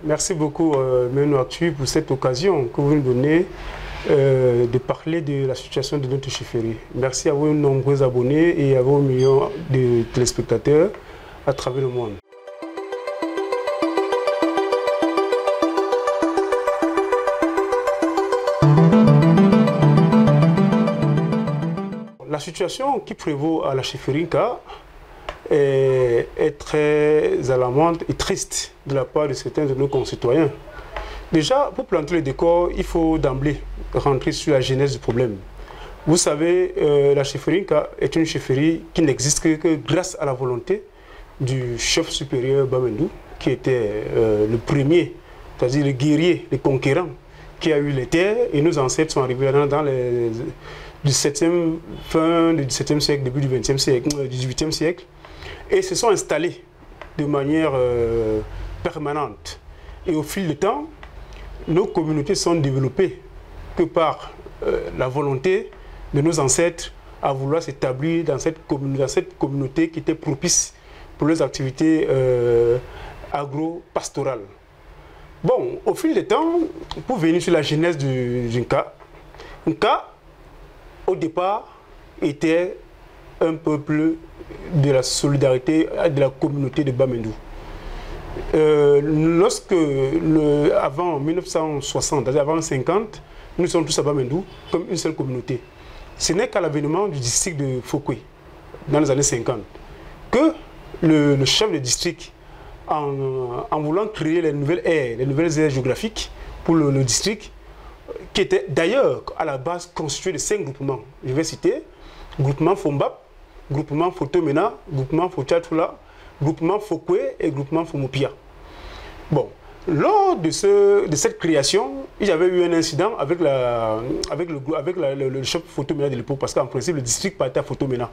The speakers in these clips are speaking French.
Merci beaucoup Meno Actu pour cette occasion que vous nous donnez de parler de la situation de notre chefferie. Merci à vos nombreux abonnés et à vos millions de téléspectateurs à travers le monde. La situation qui prévaut à la chefferie Nka est très alarmante et triste de la part de certains de nos concitoyens. Déjà, pour planter le décor, il faut d'emblée rentrer sur la genèse du problème. Vous savez, la chefferie Nka est une chefferie qui n'existe que grâce à la volonté du chef supérieur Bamendou, qui était le premier, c'est-à-dire le guerrier, le conquérant, qui a eu les terres, et nos ancêtres sont arrivés dans du 7e, fin du 17e siècle, début du 20e siècle, du 18e siècle, et se sont installés de manière permanente. Et au fil du temps, nos communautés sont développées que par la volonté de nos ancêtres à vouloir s'établir dans cette communauté qui était propice pour les activités agro-pastorales. Bon, au fil du temps, pour venir sur la genèse du Nka, Nka, au départ, était un peuple de la solidarité de la communauté de Bamendou. Avant 1960, avant 1950, nous sommes tous à Bamendou comme une seule communauté. Ce n'est qu'à l'avènement du district de Fokwe, dans les années 50, que le chef de district, en voulant créer les nouvelles aires géographiques pour le district, qui était d'ailleurs à la base constitué de 5 groupements. Je vais citer: groupement Fombap, groupement Fotomena, groupement Fochatula, groupement Fokwe et groupement Fomopia. Bon, lors de cette création, il y avait eu un incident avec le chef Fotomena de l'époque, parce qu'en principe, le district partait à Fotomena.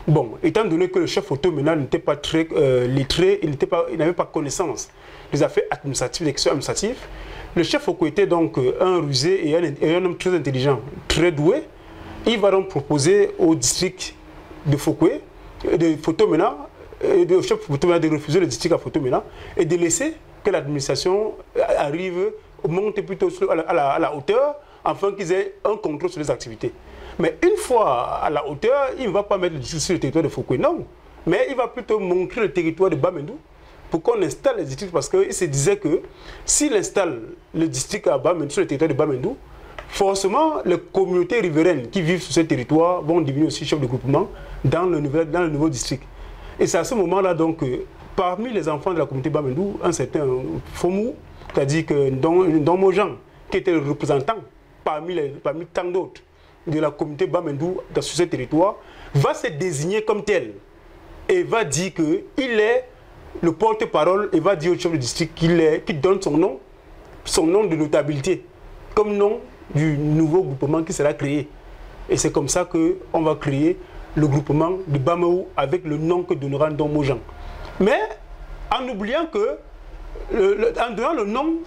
Bon, étant donné que le chef Fotomena n'était pas très lettré, il n'avait pas connaissance des affaires administratives, des questions administratives, le chef Fokwe était donc un rusé et un homme très intelligent, très doué. Il va donc proposer au district de Fokwe, de Fotomena, le chef Fotomena de refuser le district à Fotomena et de laisser que l'administration arrive, monte plutôt à la hauteur, afin qu'ils aient un contrôle sur les activités. Mais une fois à la hauteur, il ne va pas mettre le district sur le territoire de Fokwe, non. Mais il va plutôt montrer le territoire de Bamendou pour qu'on installe les districts, parce qu'il se disait que s'il installe le district à Bamendou, sur le territoire de Bamendou, forcément, les communautés riveraines qui vivent sur ce territoire vont devenir aussi chefs de groupement dans le nouveau district. Et c'est à ce moment-là donc que parmi les enfants de la communauté Bamendou, un certain Fomou, c'est-à-dire que Don Mojan, qui était le représentant parmi tant d'autres de la communauté Bamendou sur ce territoire, va se désigner comme tel et va dire qu'il est le porte-parole et va dire au chef de district qu'il donne son nom de notabilité comme nom du nouveau groupement qui sera créé. Et c'est comme ça qu'on va créer le groupement de Bamao avec le nom que donnera Don Mojan. Mais en oubliant que, en donnant le nom,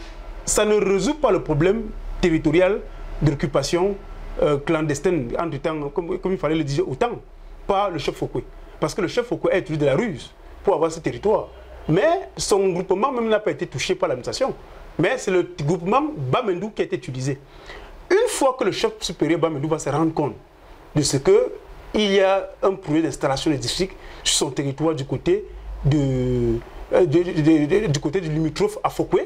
ça ne résout pas le problème territorial d'occupation clandestine, entre-temps, comme il fallait le dire autant, par le chef Fokwe. Parce que le chef Fokwe a utilisé de la ruse pour avoir ce territoire. Mais son groupement même n'a pas été touché par l'administration. Mais c'est le groupement Bamendou qui a été utilisé. Une fois que le chef supérieur Bamendou va se rendre compte de ce qu'il y a un projet d'installation des districts sur son territoire du côté du limitrophe à Fokwe,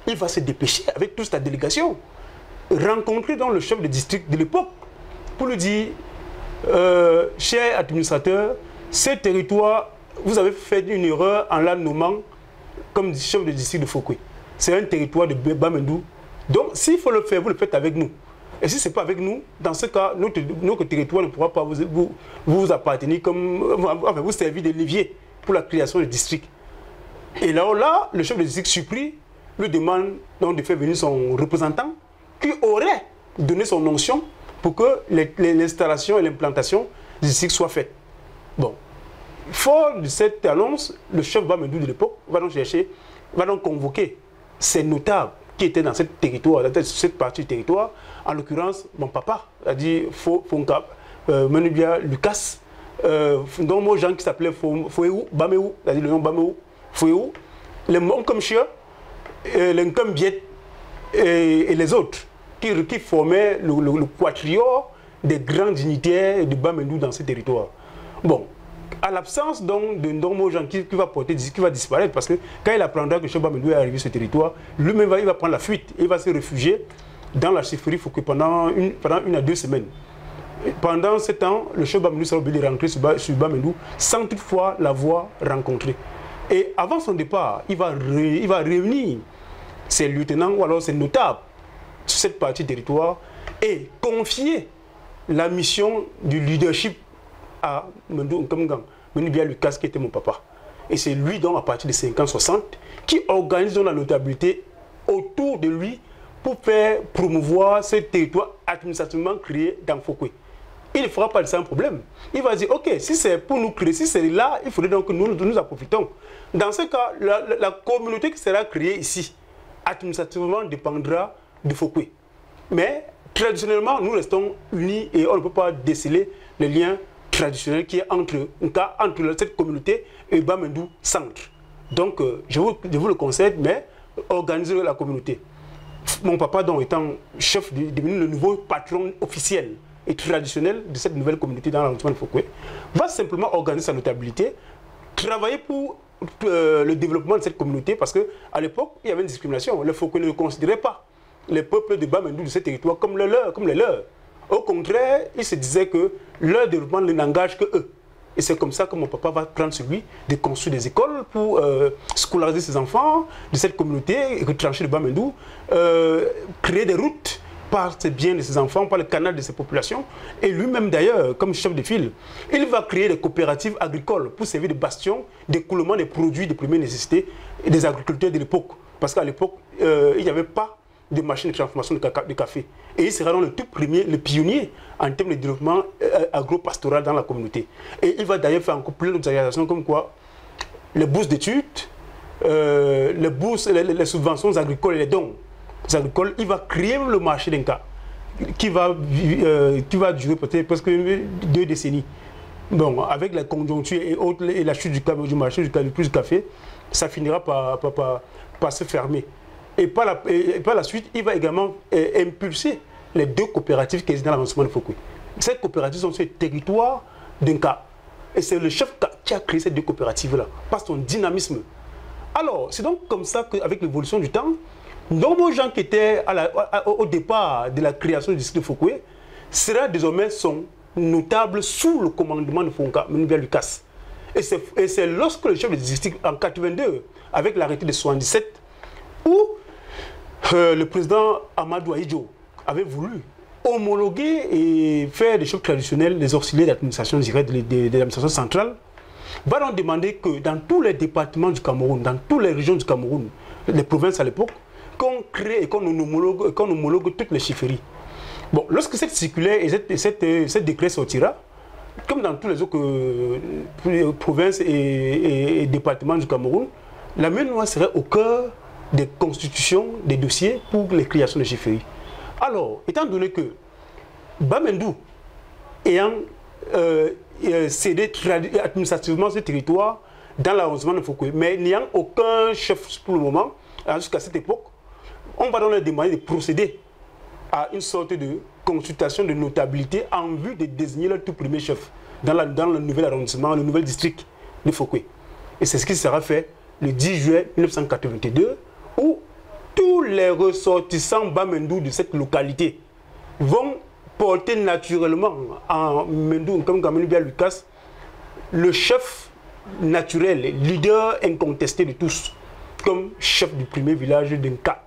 il va se dépêcher avec toute sa délégation, rencontrer dans le chef de district de l'époque pour lui dire cher administrateur, ce territoire, vous avez fait une erreur en la nommant comme chef de district de Fokwe. C'est un territoire de Bamendou. Donc, s'il faut le faire, vous le faites avec nous. Et si ce n'est pas avec nous, dans ce cas, notre territoire ne pourra pas vous appartenir comme... Enfin, vous servir de levier pour la création du district. Et là, le chef de district surpris lui demande donc de faire venir son représentant qui aurait donné son onction pour que l'installation et l'implantation du district soient faites. Bon. fort de cette annonce, le chef Bamendou de l'époque va donc chercher, va donc convoquer ces notables qui étaient dans cette territoire, dans cette partie du territoire. En l'occurrence, mon papa a dit Fonka, Menubia Lucas, donc moi gens qui s'appelaient Fouéou, Baméou, il a dit le nom Baméou, Fouéou, les Monkom Chia, les Nkom Biet et les autres qui formaient le quatuor des grands dignitaires de Bamendou dans ce territoire. Bon, à l'absence donc de Ndongo Jean qui va disparaître, parce que quand il apprendra que Cheikh Bamendou est arrivé sur ce territoire, lui-même il va prendre la fuite, il va se réfugier dans la chefferie Fouquet pendant 1 à 2 semaines. Et pendant ce temps, le Cheikh Bamendou sera obligé de rentrer sur Bamendou sans toutefois l'avoir rencontré. Et avant son départ, il va réunir ses lieutenants ou alors ses notables sur cette partie du territoire et confier la mission du leadership à Mendou Nkamgang, Menubia Lucas qui était mon papa. Et c'est lui donc à partir des 50-60 qui organise donc la notabilité autour de lui pour faire promouvoir ce territoire administrativement créé dans Fouquet. Il ne fera pas de ça un problème. Il va dire, ok, si c'est pour nous créer, si c'est là, il faudrait donc que nous en profitons. Dans ce cas, la communauté qui sera créée ici, administrativement dépendra de Fouquet. Mais traditionnellement, nous restons unis et on ne peut pas déceler les liens traditionnels qui est entre cette communauté et Bamendou Centre. Donc, je vous le conseille, mais organisez la communauté. Mon papa, donc, étant chef, devenu le nouveau patron officiel et traditionnel de cette nouvelle communauté dans l'arrondissement de Fouquet, va simplement organiser sa notabilité, travailler pour le développement de cette communauté, parce qu'à l'époque, il y avait une discrimination. Les Fouquet ne considéraient pas les peuples de Bamendou de ce territoire comme les leurs. Au contraire, ils se disaient que leur développement ne n'engage que eux. Et c'est comme ça que mon papa va prendre celui de construire des écoles pour scolariser ses enfants de cette communauté, retrancher le Bamendou, créer des routes par ses biens de ses enfants, par le canal de ses populations. Et lui-même d'ailleurs, comme chef de file, il va créer des coopératives agricoles pour servir de bastion d'écoulement des produits de première nécessité et des agriculteurs de l'époque. Parce qu'à l'époque, il n'y avait pas de machines de transformation de café. Et il sera donc le tout premier, le pionnier en termes de développement agro-pastoral dans la communauté. Et il va d'ailleurs faire encore plein d'autres organisations comme quoi les bourses d'études, les subventions agricoles et les dons agricoles. Il va créer le marché d'un cas qui va durer peut-être presque 2 décennies. Bon, avec la conjoncture et autres, et la chute du marché du café, ça finira par se fermer. Et par la suite, il va également impulser les 2 coopératives qui existent dans l'arrondissement de Fouquet. Ces coopératives sont sur le territoire d'un cas. Et c'est le chef qui a créé ces 2 coopératives-là, par son dynamisme. Alors, c'est donc comme ça qu'avec l'évolution du temps, nombreux gens qui étaient au départ de la création du district de Fouquet sera désormais son notable sous le commandement de Fonka, Menubia Lucas. Et c'est lorsque le chef du district, en 82, avec l'arrêté de 77, où le président Amadou Ahidjo avait voulu homologuer et faire des choses traditionnelles, les auxiliaires d'administration directe de l'administration centrale, va donc demander que dans tous les départements du Cameroun, dans toutes les régions du Cameroun, les provinces à l'époque, qu'on crée et qu'on homologue toutes les chiffreries. Bon, lorsque cette circulaire et cette décret sortira, comme dans tous les autres provinces et départements du Cameroun, la main noire serait au cœur des constitutions, des dossiers pour les créations de chiffreries. Alors, étant donné que Bamendou ayant cédé administrativement ce territoire dans l'arrondissement de Fouquet, mais n'ayant aucun chef pour le moment, jusqu'à cette époque, on va donc leur demander de procéder à une sorte de consultation de notabilité en vue de désigner leur tout premier chef dans le nouvel arrondissement, le nouvel district de Fouquet. Et c'est ce qui sera fait le 10 juillet 1982, où tous les ressortissants Bamendou de cette localité vont porter naturellement en Mendou, comme Menubia Lucas, le chef naturel, leader incontesté de tous, comme chef du premier village d'Inka.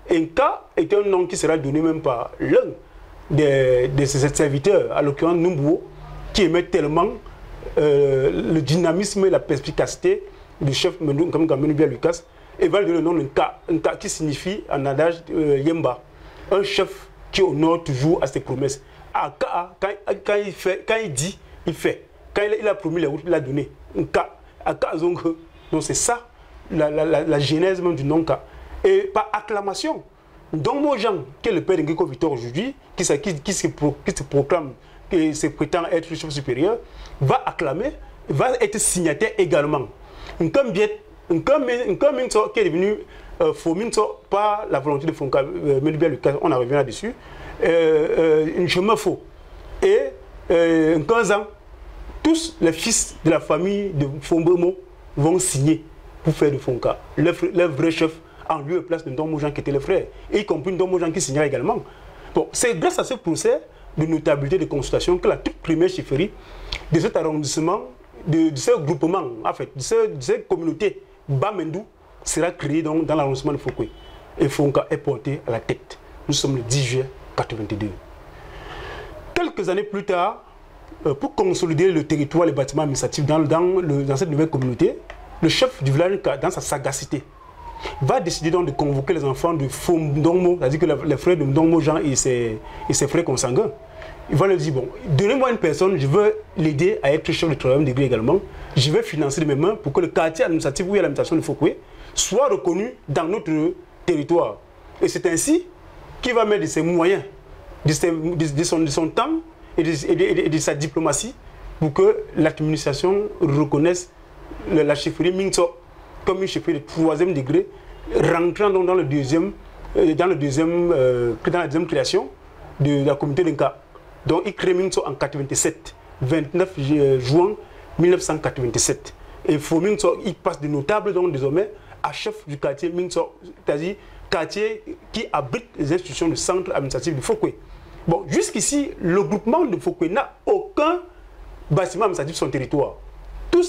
Inka est un nom qui sera donné même par l'un de ses serviteurs, à l'occurrence Numbuo, qui aimait tellement le dynamisme et la perspicacité du chef Mendou, comme Menubia Lucas, et va lui donner le nom d'Inka, qui signifie en adage Yemba, un chef qui honore toujours à ses promesses. Quand il dit, il fait. Quand il a promis les routes, il a donné un cas à Kazongue. Donc c'est ça la genèse même du non-cas. Et par acclamation. Donc Mojan, qui est le père d'Ingeko Victor aujourd'hui, qui se proclame, qui se prétend être le chef supérieur, va acclamer, va être signataire également. Comme qui est devenu Fominso par la volonté de Fonka, on en revient là-dessus, je me fous. Et 15 ans, tous les fils de la famille de Fombomo vont signer pour faire de Fonka leur vrai chef en lieu et place de Ndombo Jean qui était le frère, et y compris Ndombo Jean qui signera également. Bon, c'est grâce à ce procès de notabilité de consultation que la toute première chefferie de cet arrondissement, de ce groupement, en fait, de cette communauté Bamendou sera créée dans l'arrondissement de Fouquet. Et Fonka est porté à la tête. Nous sommes le 10 juillet 1982. Quelques années plus tard, pour consolider le territoire, les bâtiments administratifs dans cette nouvelle communauté, le chef du village, dans sa sagacité, va décider donc de convoquer les enfants de Fondongmo, c'est-à-dire que les frères de Ndongmo Jean et ses frères consanguins. Il va leur dire, bon, donnez-moi une personne, je veux l'aider à être chef de troisième degré également. Je vais financer de mes mains pour que le quartier administratif où il y a l'administration de Fouquet soit reconnu dans notre territoire. Et c'est ainsi qu'il va mettre de ses moyens, de son temps et de sa diplomatie pour que l'administration reconnaisse la chefferie Mingso comme une chefferie de troisième degré, rentrant donc dans la deuxième création de la communauté d'Inka. Donc il crée Mingso en 87, 29 juin 1987. Et pour Mingso, il passe de notable donc désormais à chef du quartier Mingso, c'est-à-dire quartier qui abrite les institutions du centre administratif de Fouquet. Bon, jusqu'ici, le groupement de Fouquet n'a aucun bâtiment administratif sur son territoire. Tous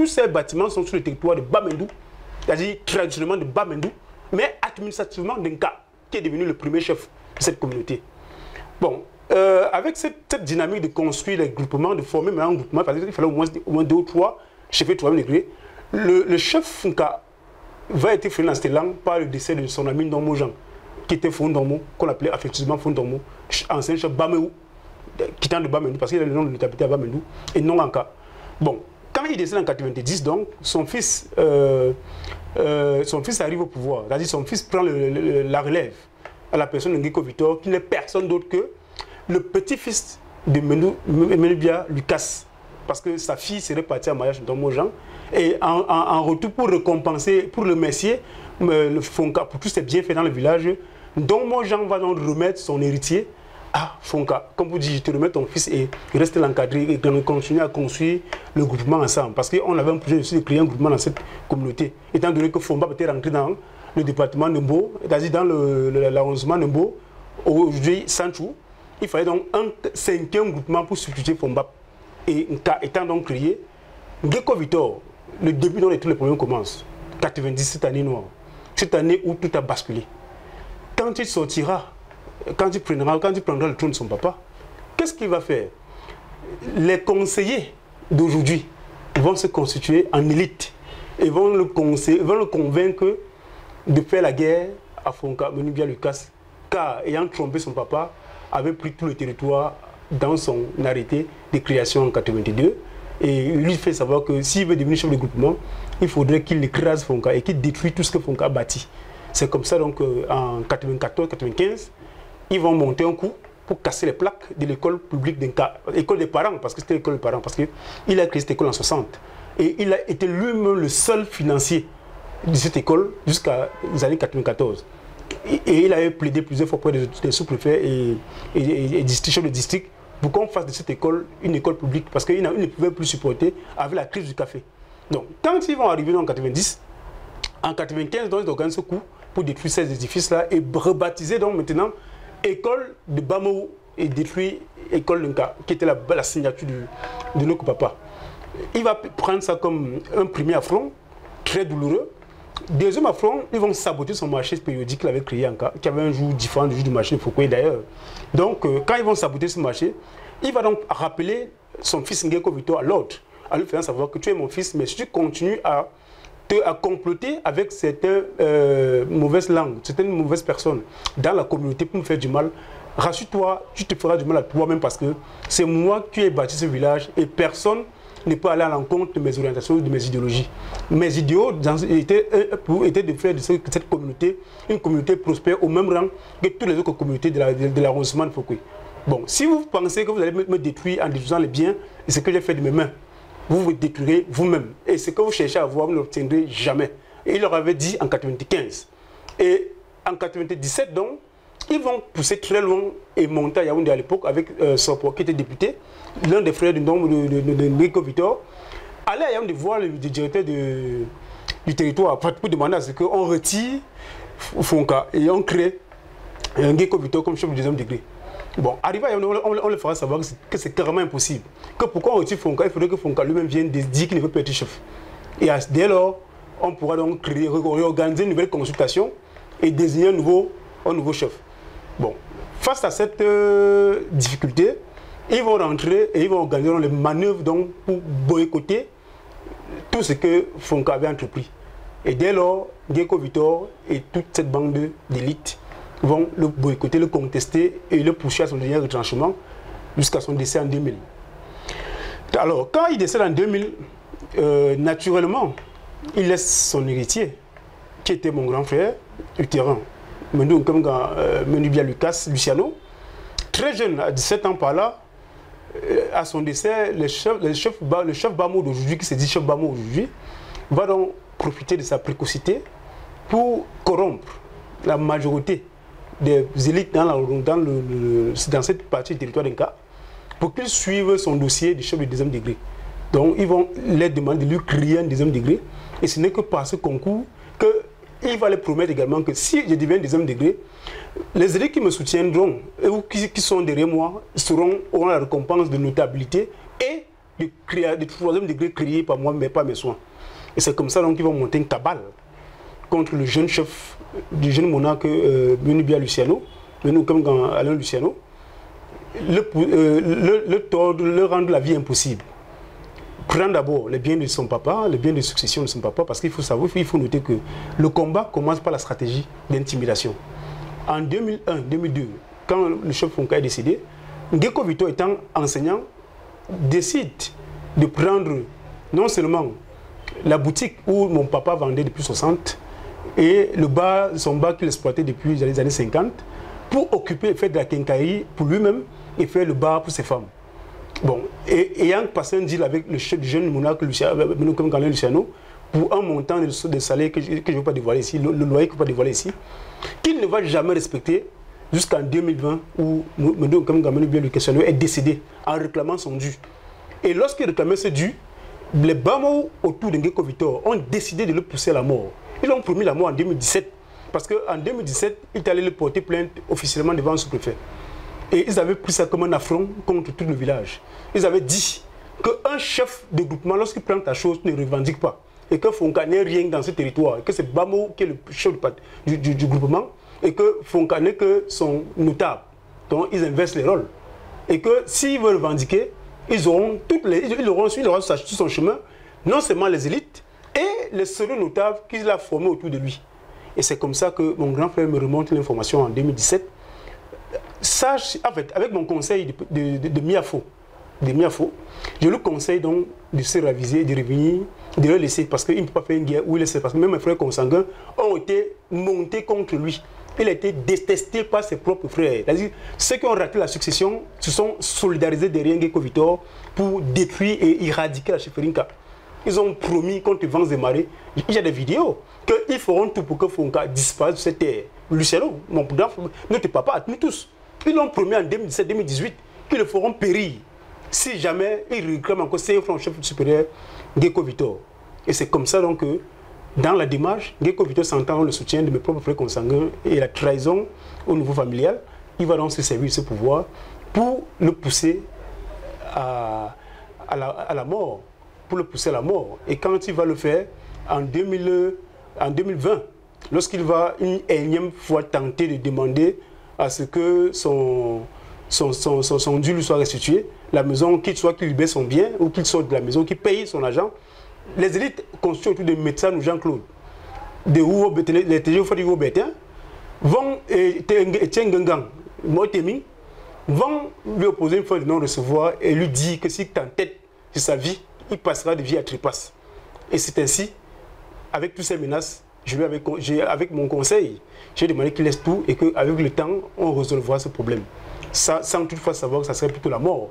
ces bâtiments sont sur le territoire de Bamendou, c'est-à-dire traditionnellement de Bamendou, mais administrativement d'Inka, qui est devenu le premier chef de cette communauté. Bon, avec cette dynamique de construire les groupements, de former un groupement, parce qu'il fallait au moins 2 ou 3 chefs de 3e degré, le chef Fonka va être fait dans cet élan par le décès de son ami Ndombo Jean, qui était Fondongmo, qu'on appelait affectueusement Fondongmo, ancien chef Bamendou, quittant de Bamendou, parce qu'il a le nom de l'habité à Bamendou, et non en cas. Bon, quand il décède en 90, donc, son fils arrive au pouvoir. C'est-à-dire son fils prend la relève à la personne de Ngeko Victor, qui n'est personne d'autre que le petit-fils de Menubia Lucas. Parce que sa fille serait partie en mariage de Ndombo Jean. Et en retour, pour récompenser, pour le remercier, Fonka, pour tous ses bienfaits dans le village, Ndombo Jean va donc remettre son héritier à Fonka. Comme vous dites, je te remets ton fils et reste l'encadrer et continuer à construire le groupement ensemble. Parce qu'on avait un projet aussi de créer un groupement dans cette communauté. Étant donné que Fomba peut être rentré dans le département de Mbo, c'est-à-dire dans l'arrondissement de Mbo, aujourd'hui Sanchou, il fallait donc un 5e groupement pour substituer Fomba. Et étant donc créé, Ngeko Victor, le début dont tous les problèmes commencent, 90, cette année noire, cette année où tout a basculé. Quand il sortira, quand il prendra le trône de son papa, qu'est-ce qu'il va faire? Les conseillers d'aujourd'hui vont se constituer en élite et vont le convaincre de faire la guerre à Fonka, Menubia Lucas, car ayant trompé son papa, avait pris tout le territoire dans son arrêté de création en 82. Et il lui fait savoir que s'il veut devenir chef de groupement, il faudrait qu'il écrase Fonka et qu'il détruise tout ce que Fonka a bâti. C'est comme ça donc en 94-95, ils vont monter un coup pour casser les plaques de l'école publique d'Inka, école des parents, parce que c'était l'école des parents, parce qu'il a créé cette école en 60. Et il a été lui-même le seul financier de cette école jusqu'à les années 94. Et il avait plaidé plusieurs fois auprès des sous-préfets et chefs de district pour qu'on fasse de cette école une école publique, parce qu'il ne pouvait plus supporter avec la crise du café. Donc, quand ils vont arriver en 90, en 95, donc, ils organisent ce coup pour détruire ces édifices-là et rebaptiser donc maintenant école de Bamou et détruire école Nka, qui était la signature de notre papa. Il va prendre ça comme un premier affront, très douloureux. Deuxième affront, ils vont saboter son marché périodique qu'il avait créé en cas, qui avait un jour différent du jour du marché de Fouquet d'ailleurs. Donc, quand ils vont saboter ce marché, il va donc rappeler son fils Ngeko Victor à l'ordre, en lui faisant savoir que tu es mon fils, mais si tu continues à comploter avec certaines mauvaises langues, certaines mauvaises personnes dans la communauté pour me faire du mal, rassure-toi, tu te feras du mal à toi-même parce que c'est moi qui ai bâti ce village et personne ne pas aller à l'encontre de mes orientations, de mes idéologies. Mes idéaux étaient de faire de cette communauté une communauté prospère au même rang que toutes les autres communautés de l'arrondissement de Foucault. Bon, si vous pensez que vous allez me détruire en détruisant les biens, et ce que j'ai fait de mes mains, vous vous détruirez vous-même. Et ce que vous cherchez à avoir, vous ne l'obtiendrez jamais. Et il leur avait dit en 95. Et en 97, donc, ils vont pousser très loin et monter à Yaoundé à l'époque avec Sopo, qui était député, l'un des frères du nom de Ngeko Victor, aller à Yaoundé voir le directeur du territoire pour demander à ce qu'on retire Fonka et on crée Ngeko Victor comme chef du deuxième degré. Bon, arrivé à Yaoundé, on le fera savoir que c'est carrément impossible. Que pourquoi on retire Fonka, il faudrait que Fonka lui-même vienne dire qu'il ne veut pas être chef. Et dès lors, on pourra donc réorganiser une nouvelle consultation et désigner un nouveau chef. Bon, face à cette difficulté, ils vont rentrer et ils vont organiser les manœuvres donc, pour boycotter tout ce que Fonka avait entrepris. Et dès lors, Ngeko Victor et toute cette bande d'élite vont le boycotter, le contester et le pousser à son dernier retranchement jusqu'à son décès en 2000. Alors, quand il décède en 2000, naturellement, il laisse son héritier, qui était mon grand frère du terrain, Menubia Luciano. Très jeune, à 17 ans par là, à son décès, le chef Bamo d'aujourd'hui, qui se dit chef Bamo aujourd'hui, va donc profiter de sa précocité pour corrompre la majorité des élites dans cette partie du territoire d'Inca pour qu'ils suivent son dossier de chef de deuxième degré. Donc ils vont leur demander de lui créer un deuxième degré et ce n'est que par ce concours qu'il va leur promettre également que si je deviens deuxième degré, les élites qui me soutiendront ou qui sont derrière moi auront la récompense de notabilité et de troisième degré créé par moi mais pas mes soins. Et c'est comme ça qu'ils vont monter une cabale contre le jeune chef du jeune monarque Menubia Luciano, comme Alain Luciano, le rendre la vie impossible. Prendre d'abord les biens de son papa, les biens de succession de son papa, parce qu'il faut savoir, il faut noter que le combat commence par la stratégie d'intimidation. En 2001-2002, quand le chef Fonka est décédé, Ngeko Victor étant enseignant, décide de prendre non seulement la boutique où mon papa vendait depuis 60 et son bar qu'il exploitait depuis les années 50 pour occuper, faire de la quincaillerie pour lui-même et faire le bar pour ses femmes. Bon, et ayant passé un deal avec le chef du jeune monarque Luciano pour un montant de salaire que je ne veux pas dévoiler ici, le loyer que je ne veux pas dévoiler ici, qu'il ne va jamais respecter jusqu'en 2020 où Luciano est décédé en réclamant son dû. Et lorsqu'il réclamait ce dû, les Bamo autour de Ngeko Victor ont décidé de le pousser à la mort. Ils l'ont promis la mort en 2017. Parce qu'en 2017, il est allé le porter plainte officiellement devant un sous-préfet. Et ils avaient pris ça comme un affront contre tout le village. Ils avaient dit qu'un chef de groupement, lorsqu'il prend ta chose, ne revendique pas. Et que Fonka n'est rien dans ce territoire. Et que c'est Bamo qui est le chef du groupement. Et que Fonka n'est que son notable. Donc ils inversent les rôles. Et que s'ils veulent revendiquer, il aura sur son chemin non seulement les élites et les seuls notables qu'il a formés autour de lui. Et c'est comme ça que mon grand frère me remonte l'information en 2017. En fait, avec mon conseil de Miafo, je lui conseille donc de se raviser, de revenir, de le laisser parce qu'il ne peut pas faire une guerre où il laisse. Parce que même mes frères consanguins ont été montés contre lui. Il a été détesté par ses propres frères. C'est-à-dire, ceux qui ont raté la succession se sont solidarisés derrière Ngeko Victor pour détruire et éradiquer la chefferie. Ils ont promis contre vents et marées. Il y a des vidéos qu'ils feront tout pour que Fonka disparaisse de cette terre. Luciano, mon grand frère, notre papa, nous tous. Ils l'ont promis en 2017-2018 qu'ils le feront périr si jamais ils réclament encore 5 francs au chef supérieur Ngeko Victor. Et c'est comme ça donc que dans la démarche, Ngeko Victor s'entend le soutien de mes propres frères consanguins et la trahison au niveau familial. Il va donc se servir de ce pouvoir pour le pousser à la mort. Pour le pousser à la mort. Et quand il va le faire en 2020, lorsqu'il va une énième fois tenter de demander à ce que son dû lui soit restitué, la maison, qu'il libère son bien ou qu'il sorte de la maison, qu'il paye son argent, les élites constituées autour de médecins ou Jean-Claude, les TGO Fadigo Bétin, vont, Etienne Gengang, Motemi, vont lui opposer une fois de non-recevoir et lui dire que si tu tête sur sa vie, il passera de vie à trépasse. Et c'est ainsi, avec toutes ces menaces, avec mon conseil, j'ai demandé qu'il laisse tout et qu'avec le temps, on résolvera ce problème. Ça, sans toutefois savoir que ça serait plutôt la mort.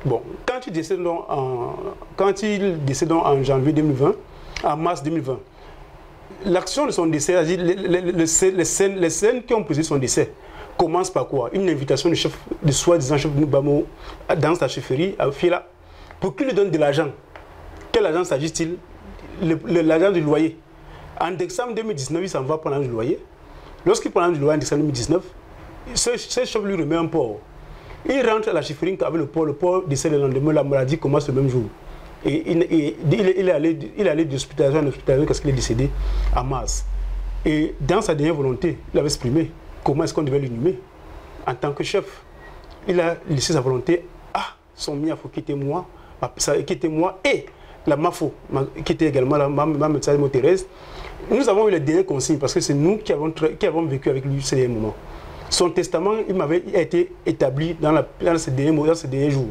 Bon, quand il décède en janvier 2020, en mars 2020, l'action de son décès, les scènes qui ont posé son décès, commencent par quoi? Une invitation de soi-disant chef Bamo dans sa chefferie à Fila pour qu'il lui donne de l'argent. Quel argent s'agit-il? L'argent du loyer. En décembre 2019, il s'en va prendre du loyer. Lorsqu'il prend du loyer en décembre 2019, ce chef lui remet un port. Il rentre à la chefferie avec le port décède le lendemain, la maladie commence le même jour. Et il est allé d'hospitalisation en hospitalisation parce qu'il est décédé en mars. Et dans sa dernière volonté, il avait exprimé comment est-ce qu'on devait l'inhumer. En tant que chef, il a laissé sa volonté à son miafo qui était moi et la MAFO, qui était également ma médecin Thérèse. Nous avons eu les dernières consignes parce que c'est nous qui avons vécu avec lui ces derniers moments. Son testament, il m'avait été établi dans ces derniers jours.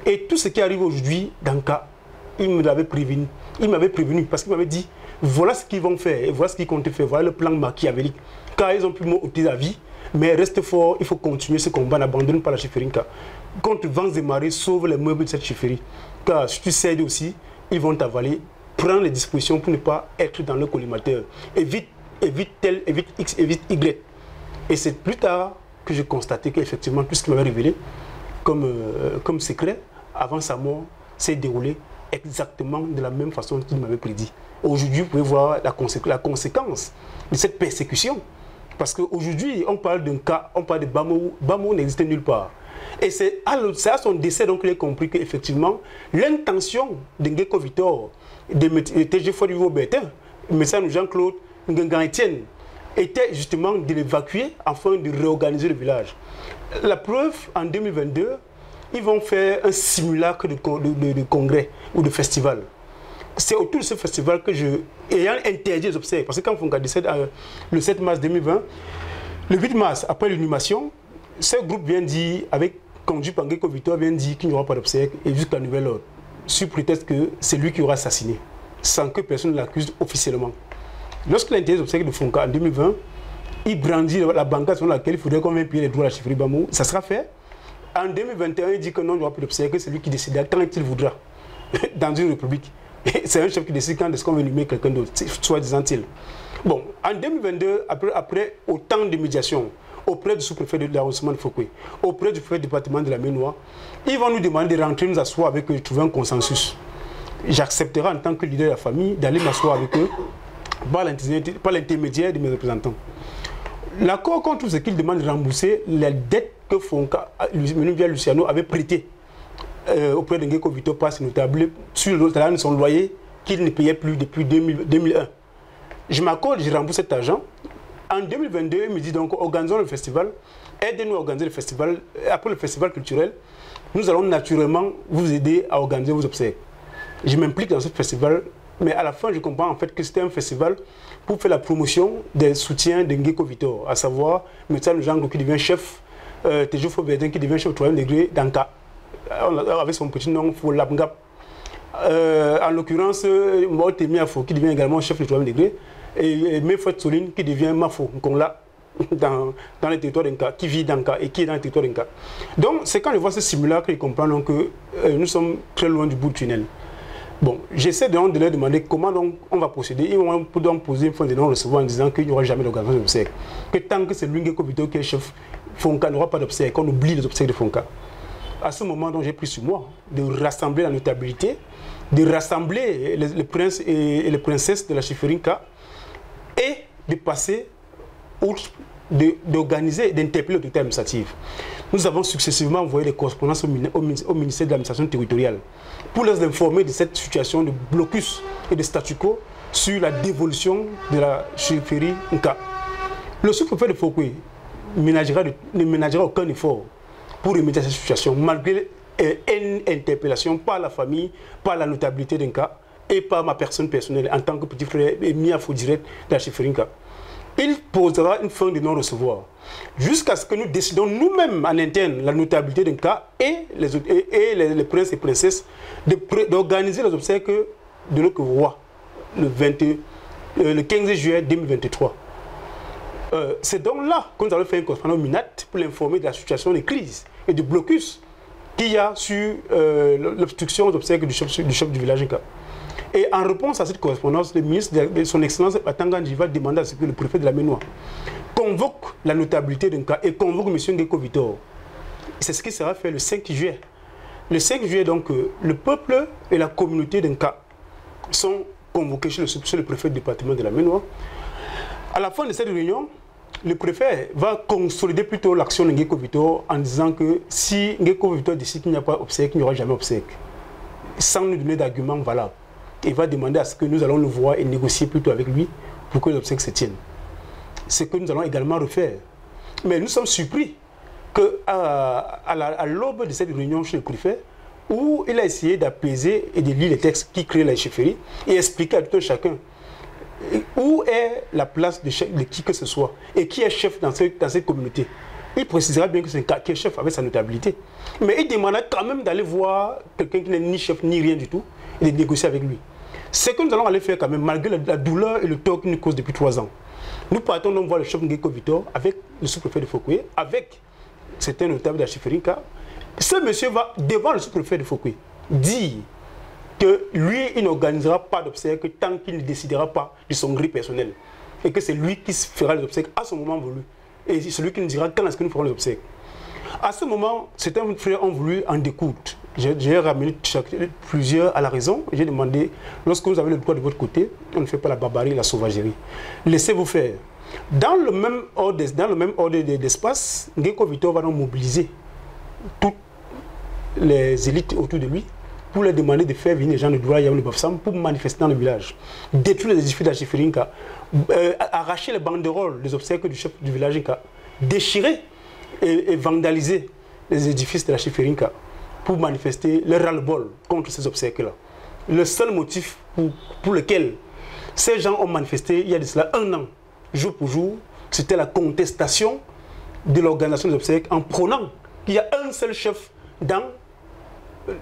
Et tout ce qui arrive aujourd'hui, dans le cas, il m'avait prévenu. Il m'avait prévenu parce qu'il m'avait dit, voilà ce qu'ils vont faire et voilà ce qu'ils comptent faire. Voilà le plan machiavélique. Car ils ont pu m'ôter la vie, mais reste fort, il faut continuer ce combat, n'abandonne pas la chefferie. Contre vents et marées, sauve les meubles de cette chefferie. Car si tu cèdes aussi, ils vont t'avaler. Prends les dispositions pour ne pas être dans le collimateur. Évite tel, évite X, évite Y. Et c'est plus tard que j'ai constaté qu'effectivement, tout ce qu'il m'avait révélé comme secret, avant sa mort, s'est déroulé exactement de la même façon qu'il m'avait prédit. Aujourd'hui, vous pouvez voir la conséquence de cette persécution. Parce qu'aujourd'hui, on parle d'un cas, on parle de Bamo. Bamo n'existait nulle part. Et c'est à son décès donc il a compris qu'effectivement, l'intention de Ngeko Victor, de TG Fodivo Bertin, le message de Jean-Claude Ngangan-Etienne, était justement de l'évacuer afin de réorganiser le village. La preuve, en 2022, ils vont faire un simulacre de congrès ou de festival. C'est autour de ce festival que ayant interdit les obsèques, parce que quand Fonka décède le 7 mars 2020, le 8 mars, après l'inhumation, ce groupe vient dire, conduit par Ngeko Victor, vient dire qu'il n'y aura pas d'obsèques et jusqu'à nouvel ordre, sous prétexte que c'est lui qui aura assassiné, sans que personne ne l'accuse officiellement. Lorsqu'il a interdit les obsèques de Fonka en 2020, il brandit la banquette selon laquelle il faudrait qu'on vienne payer les droits à la chefferie Bamo. Ça sera fait. En 2021, il dit que non, il n'y aura plus d'obsèques, que c'est lui qui décidera quand il voudra, dans une république. C'est un chef qui décide quand est-ce qu'on veut inhumer quelqu'un d'autre, soit disant-il. Bon, en 2022, après autant de médiations, auprès du sous-préfet de l'arrondissement de Fouquet, auprès du préfet du département de la Maine-Noire, ils vont nous demander de rentrer, nous asseoir avec eux, de trouver un consensus. J'accepterai en tant que leader de la famille d'aller m'asseoir avec eux par l'intermédiaire de mes représentants. L'accord contre ce qu'ils demandent de rembourser les dettes que Fonka, Luciano avait prêtées auprès de Ngeko Victor Passe notable sur l'autre son loyer qu'il ne payait plus depuis 2001. Je m'accorde, je rembourse cet argent. En 2022, il me dit donc, organisons le festival, aidez-nous à organiser le festival. Après le festival culturel, nous allons naturellement vous aider à organiser vos obsèques. Je m'implique dans ce festival, mais à la fin, je comprends en fait que c'était un festival pour faire la promotion des soutiens de Ngeko Victor, à savoir Médecin Jean qui devient chef, Tejo Fobedin qui devient chef au 3e degré d'Anka, avec son petit nom Folabngap. En l'occurrence, Mote Miafo qui devient également chef du 3e degré, et Mefouet Soline qui devient Mafo, qu'on l'a dans le territoire d'Anka, qui vit d'Anka et qui est dans le territoire d'Anka. Donc, c'est quand je vois ce simulacre que je comprends que nous sommes très loin du bout du tunnel. Bon, j'essaie donc de leur demander comment donc on va procéder. Ils vont donc poser une fois de non-recevoir en disant qu'il n'y aura jamais d'organisation d'obsèques. Que tant que c'est Ngeko Victor qui est chef, Fonka n'aura pas d'obsèques, on oublie les obsèques de Fonka. À ce moment, donc, j'ai pris sur moi de rassembler la notabilité, de rassembler les princes et les princesses de la chefferie Nka et de passer outre, d'organiser, d'interpeller l'autorité administrative. Nous avons successivement envoyé des correspondances au ministère de l'administration territoriale pour les informer de cette situation de blocus et de statu quo sur la dévolution de la chefferie Nka. Le sous-préfet de Fouquet ne ménagera aucun effort pour remédier à cette situation, malgré une interpellation par la famille, par la notabilité d'Nka et par ma personne personnelle en tant que petit frère et miafo direct de la chefferie Nka. il posera une fin de non-recevoir. Jusqu'à ce que nous décidons nous-mêmes en interne la notabilité d'un cas et les princes et princesses d'organiser les obsèques de notre roi le 15 juillet 2023. C'est donc là que nous allons faire une correspondance au MINAT pour l'informer de la situation de crise et de blocus qu'il y a sur l'obstruction aux obsèques du chef du village. Et en réponse à cette correspondance, le ministre de son Excellence Atangandji va demander à ce que le préfet de la Ménois convoque la notabilité d'un cas et convoque M. Ngeko Vitor. C'est ce qui sera fait le 5 juillet. Le 5 juillet, donc, le peuple et la communauté d'un cas sont convoqués chez le préfet du département de la Ménois. À la fin de cette réunion, le préfet va consolider plutôt l'action de Ngeko Vitor en disant que si Ngeko Vitor décide qu'il n'y a pas obsèque, il n'y aura jamais obsèque, sans nous donner d'arguments valables. Il va demander à ce que nous allons le voir et négocier plutôt avec lui pour que les obsèques se tiennent. C'est que nous allons également refaire. Mais nous sommes surpris qu'à l'aube de cette réunion chez le préfet, où il a essayé d'apaiser et de lire les textes qui créent la chefferie et expliquer à tout un chacun où est la place de qui que ce soit et qui est chef dans cette communauté. Il précisera bien que c'est un cas qui est chef avec sa notabilité. Mais il demandera quand même d'aller voir quelqu'un qui n'est ni chef ni rien du tout et de négocier avec lui. C'est que nous allons aller faire quand même, malgré la douleur et le tort qu'il nous cause depuis 3 ans. Nous partons donc voir le chef Ngeko Vitor avec le sous-préfet de Fokoué, avec certains notables de la chefferie. Ce monsieur va, devant le sous-préfet de Fokoué, dire que lui, il n'organisera pas d'obsèques tant qu'il ne décidera pas de son gré personnel. Et que c'est lui qui fera les obsèques à son moment voulu. Et c'est celui qui nous dira quand est-ce que nous ferons les obsèques. À ce moment, certains frères ont voulu en découdre. J'ai ramené plusieurs à la raison. J'ai demandé, lorsque vous avez le droit de votre côté, on ne fait pas la barbarie et la sauvagerie. Laissez-vous faire. Dans le même ordre d'espace, Ngeko Vitor va donc mobiliser toutes les élites autour de lui pour leur demander de faire venir les gens de Douala Yaoundé Bafoussam pour manifester dans le village, détruire les édifices de la chefferie, arracher les banderoles des obsèques du chef du village, déchirer et vandaliser les édifices de la chefferie pour manifester le ras-le-bol contre ces obsèques-là. Le seul motif pour lequel ces gens ont manifesté il y a de cela 1 an, jour pour jour, c'était la contestation de l'organisation des obsèques en prônant qu'il y a un seul chef dans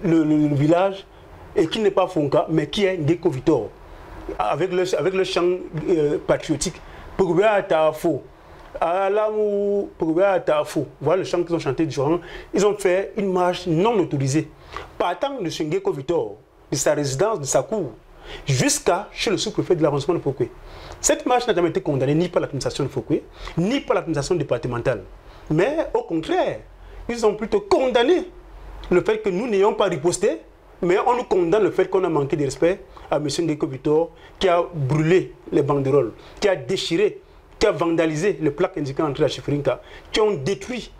le village et qui n'est pas Fonka, mais qui est Ngeko Vitor, avec le chant patriotique. Voilà le chant qu'ils ont chanté durant. Ils ont fait une marche non autorisée, partant de chez Ngeko Vitor, de sa résidence, de sa cour, jusqu'à chez le sous-préfet de l'arrondissement de Fokoué. Cette marche n'a jamais été condamnée ni par l'administration de Fokoué, ni par l'administration départementale. Mais au contraire, ils ont plutôt condamné le fait que nous n'ayons pas riposté, mais on nous condamne le fait qu'on a manqué de respect à M. Ngeko Vitor, qui a brûlé les banderoles, qui a déchiré, qui a vandalisé les plaques indiquant l'entrée de la chefferie, qui ont détruit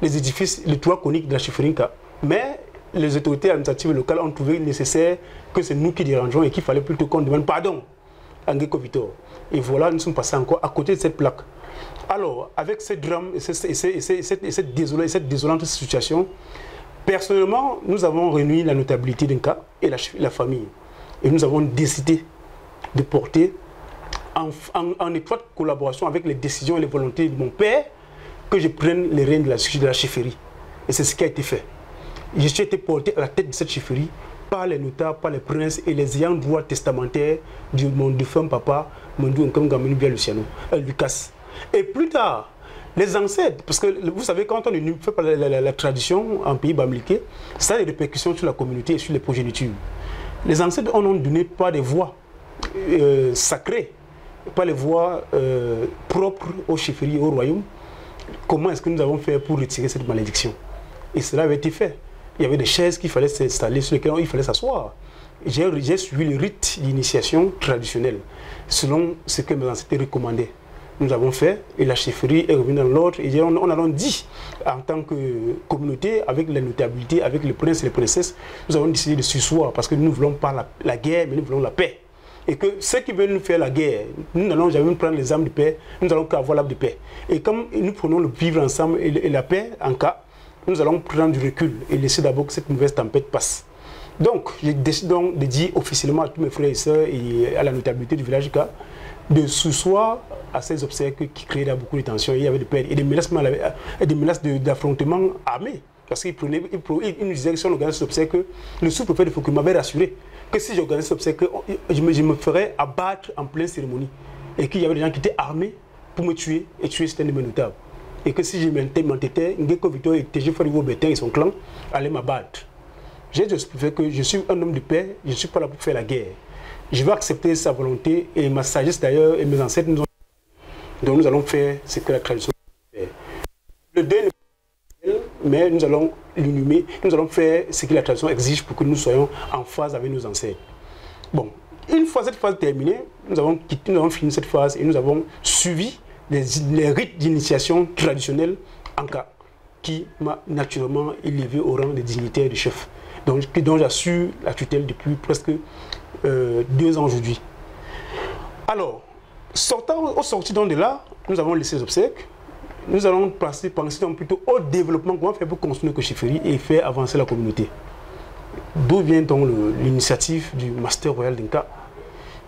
les édifices, les toits coniques de la chefferie. Mais les autorités administratives locales ont trouvé nécessaire que c'est nous qui dérangeons et qu'il fallait plutôt qu'on demande pardon à Ngeko Vitor. Et voilà, nous sommes passés encore à côté de cette plaque. Alors, avec ce drame et cette désolante situation, personnellement, nous avons réuni la notabilité d'un cas et la famille. Et nous avons décidé de porter, en étroite collaboration avec les décisions et les volontés de mon père, que je prenne les rênes de la chefferie. Et c'est ce qui a été fait. Je suis été porté à la tête de cette chefferie par les notables, par les princes et les ayants droit testamentaires de mon défunt papa, Mondou Nkamgamini Bia Luciano, Lucas. Et plus tard, les ancêtres, parce que vous savez, quand on ne fait pas la tradition en pays bamliqué, ça a des répercussions sur la communauté et sur les progénitures. Les ancêtres on n'ont donné pas des voix sacrées, pas les voix propres aux chefferies et au royaume. Comment est-ce que nous avons fait pour retirer cette malédiction? Et cela avait été fait. Il y avait des chaises qu'il fallait s'installer, sur lesquelles il fallait s'asseoir. J'ai suivi le rite d'initiation traditionnel, selon ce que mes ancêtres recommandaient. Nous avons fait, et la chefferie est revenue dans l'ordre, et on a dit, en tant que communauté, avec la notabilité, avec les princes et les princesses, nous avons décidé de s'asseoir, parce que nous ne voulons pas la guerre, mais nous voulons la paix. Et que ceux qui veulent nous faire la guerre, nous n'allons jamais prendre les armes de paix, nous allons qu'avoir l'âme de paix. Et comme nous prenons le vivre ensemble et la paix en cas, nous allons prendre du recul et laisser d'abord que cette mauvaise tempête passe. Donc, j'ai décidé donc de dire officiellement à tous mes frères et sœurs et à la notabilité du village de sous-soir à ces obsèques qui créaient beaucoup de tensions. Il y avait des pertes et des menaces d'affrontements armés. Parce qu'il nous disait que si on organise ces obsèques, le sous-préfet de Foucault m'avait rassuré que si j'organisais ces obsèques, je me ferais abattre en pleine cérémonie. Et qu'il y avait des gens qui étaient armés pour me tuer et tuer certains de mes notables. Et que si je m'entêtais, Ngeko Victor et TG Farigo Bétain et son clan allaient m'abattre. J'ai dit au sous-préfet que je suis un homme de paix, je ne suis pas là pour faire la guerre. Je vais accepter sa volonté et ma sagesse d'ailleurs et mes ancêtres nous ont dit. Donc nous allons faire ce que la tradition fait. Le deuil, mais nous allons l'inhumer, nous allons faire ce que la tradition exige pour que nous soyons en phase avec nos ancêtres. Bon, une fois cette phase terminée, nous avons fini cette phase et nous avons suivi les rites d'initiation traditionnels en cas qui m'a naturellement élevé au rang de dignitaire de chef. Donc j'assure la tutelle depuis presque 2 ans aujourd'hui. Alors, au sorti donc de là, nous avons laissé les obsèques. Nous allons penser donc plutôt au développement, comment faire pour construire nos chefferies et faire avancer la communauté. D'où vient donc l'initiative du Master Royal d'Inca,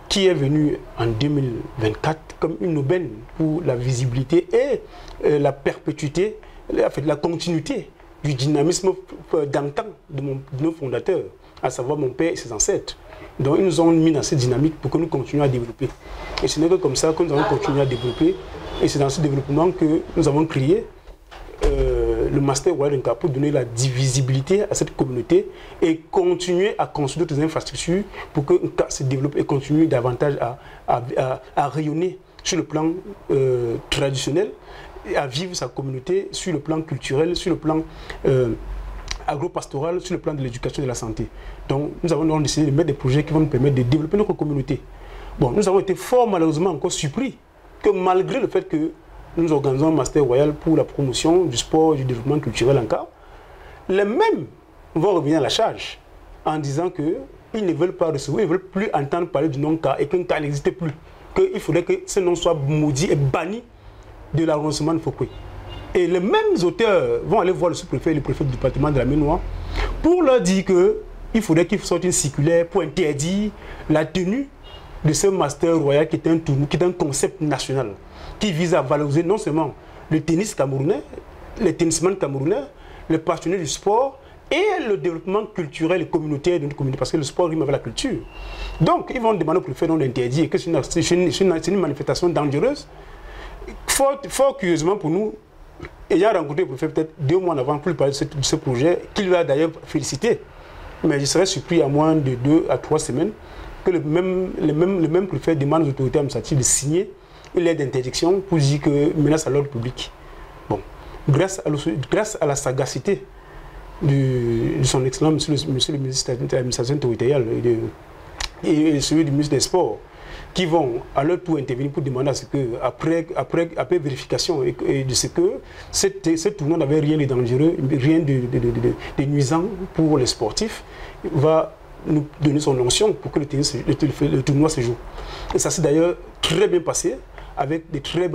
qui est venu en 2024 comme une aubaine pour la visibilité et la perpétuité, la continuité du dynamisme d'antan de nos fondateurs, à savoir mon père et ses ancêtres. Donc ils nous ont mis dans cette dynamique pour que nous continuions à développer. Et ce n'est que comme ça que nous allons continuer à développer. Et c'est dans ce développement que nous avons créé le Master Royal d'Inca pour donner la visibilité à cette communauté et continuer à construire d'autres infrastructures pour que Nka se développe et continue davantage à rayonner sur le plan traditionnel et à vivre sa communauté sur le plan culturel, sur le plan agro-pastoral, sur le plan de l'éducation et de la santé. Donc nous avons donc décidé de mettre des projets qui vont nous permettre de développer notre communauté. Bon, nous avons été fort malheureusement encore surpris que malgré le fait que nous organisons un Master Royal pour la promotion du sport et du développement culturel en Nka, les mêmes vont revenir à la charge en disant qu'ils ne veulent pas recevoir, ils ne veulent plus entendre parler du nom Nka et qu'un Nka n'existe plus. Qu'il faudrait que ce nom soit maudit et banni de l'arrondissement de Foucault. Et les mêmes auteurs vont aller voir le sous-préfet et le préfet du département de la Ménois pour leur dire qu'il faudrait qu'ils sortent une circulaire pour interdire la tenue de ce Master Royal qui est un concept national qui vise à valoriser non seulement le tennis camerounais, les tennisman camerounais, les passionnés du sport et le développement culturel et communautaire de notre communauté, parce que le sport rime avec la culture. Donc, ils vont demander au préfet d'interdire que c'est une manifestation dangereuse. Fort curieusement pour nous, ayant rencontré le préfet peut-être 2 mois avant pour lui parler de ce projet, qu'il a d'ailleurs félicité, mais je serais surpris à moins de 2 à 3 semaines que le même préfet demande aux autorités administratives de signer une lettre d'interdiction pour dire que menace à l'ordre public. Bon, grâce à la sagacité de son excellence, monsieur le ministre de l'administration territoriale et celui du ministre des Sports, qui vont à leur tour intervenir pour demander à ce que, après vérification et de ce que ce tournoi n'avait rien de dangereux, rien de nuisant pour les sportifs, va nous donner son onction pour que le tournoi se joue. Et ça s'est d'ailleurs très bien passé, avec de très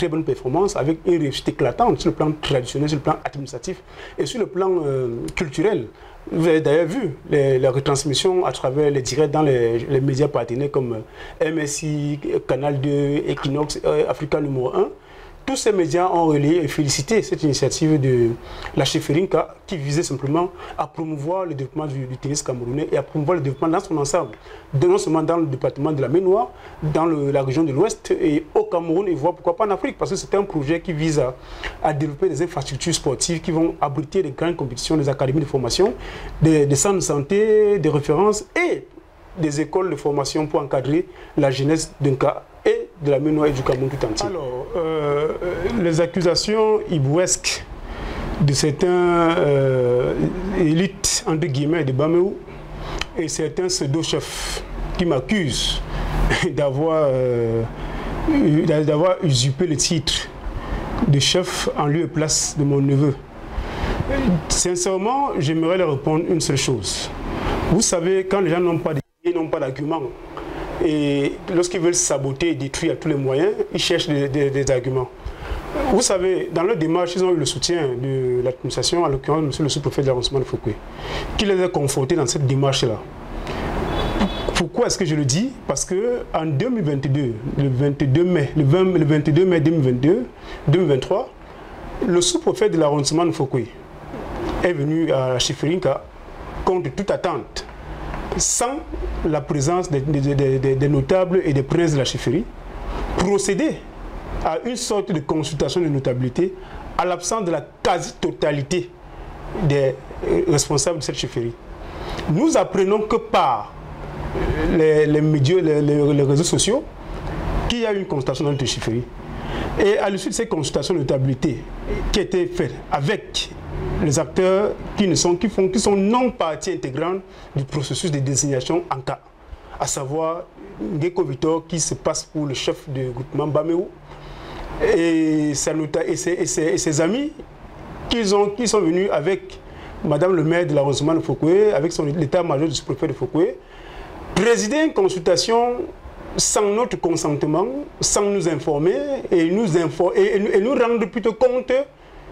bonnes performances, avec une réussite éclatante sur le plan traditionnel, sur le plan administratif et sur le plan culturel. Vous avez d'ailleurs vu la retransmission à travers les directs dans les médias partenaires comme MSI, Canal 2, Equinox, Africa numéro 1. Tous ces médias ont relayé et félicité cette initiative de la chefferie Nka qui visait simplement à promouvoir le développement du tennis camerounais et à promouvoir le développement dans son ensemble, non seulement dans le département de la Ménois, dans la région de l'Ouest et au Cameroun et voire pourquoi pas en Afrique, parce que c'est un projet qui vise à développer des infrastructures sportives qui vont abriter des grandes compétitions, des académies de formation, des centres de santé, des références et des écoles de formation pour encadrer la jeunesse d'Nka et de la Ménois et du Cameroun tout entier. Alors, les accusations hibouesques de certains élites, entre guillemets, de Baméou et certains pseudo-chefs qui m'accusent d'avoir usurpé le titre de chef en lieu et place de mon neveu. Sincèrement, j'aimerais leur répondre une seule chose. Vous savez, quand les gens n'ont pas d'arguments, et lorsqu'ils veulent saboter et détruire à tous les moyens, ils cherchent des arguments. Vous savez, dans leur démarche, ils ont eu le soutien de l'administration, en l'occurrence, monsieur le sous-préfet de l'arrondissement de Foucault, qui les a confortés dans cette démarche-là. Pourquoi est-ce que je le dis? Parce qu'en 2022, le 22 mai 2023, le sous-préfet de l'arrondissement de Fouquet est venu à Chiferinka contre toute attente, sans la présence des notables et des princes de la chefferie, procéder à une sorte de consultation de notabilité à l'absence de la quasi-totalité des responsables de cette chefferie. Nous apprenons que par les médias, les réseaux sociaux, qu'il y a une consultation dans notre chefferie. Et à l'issue de ces consultations de notabilité qui étaient faites avec les acteurs qui sont non partie intégrante du processus de désignation en cas, à savoir Ngeko Victor qui se passe pour le chef de groupement Baméou et ses amis qui sont venus avec Madame le maire de l'arrondissement de Fouquet, avec l'état-major du sous-préfet de Fouquet, présider une consultation sans notre consentement, sans nous informer et nous rendre plutôt compte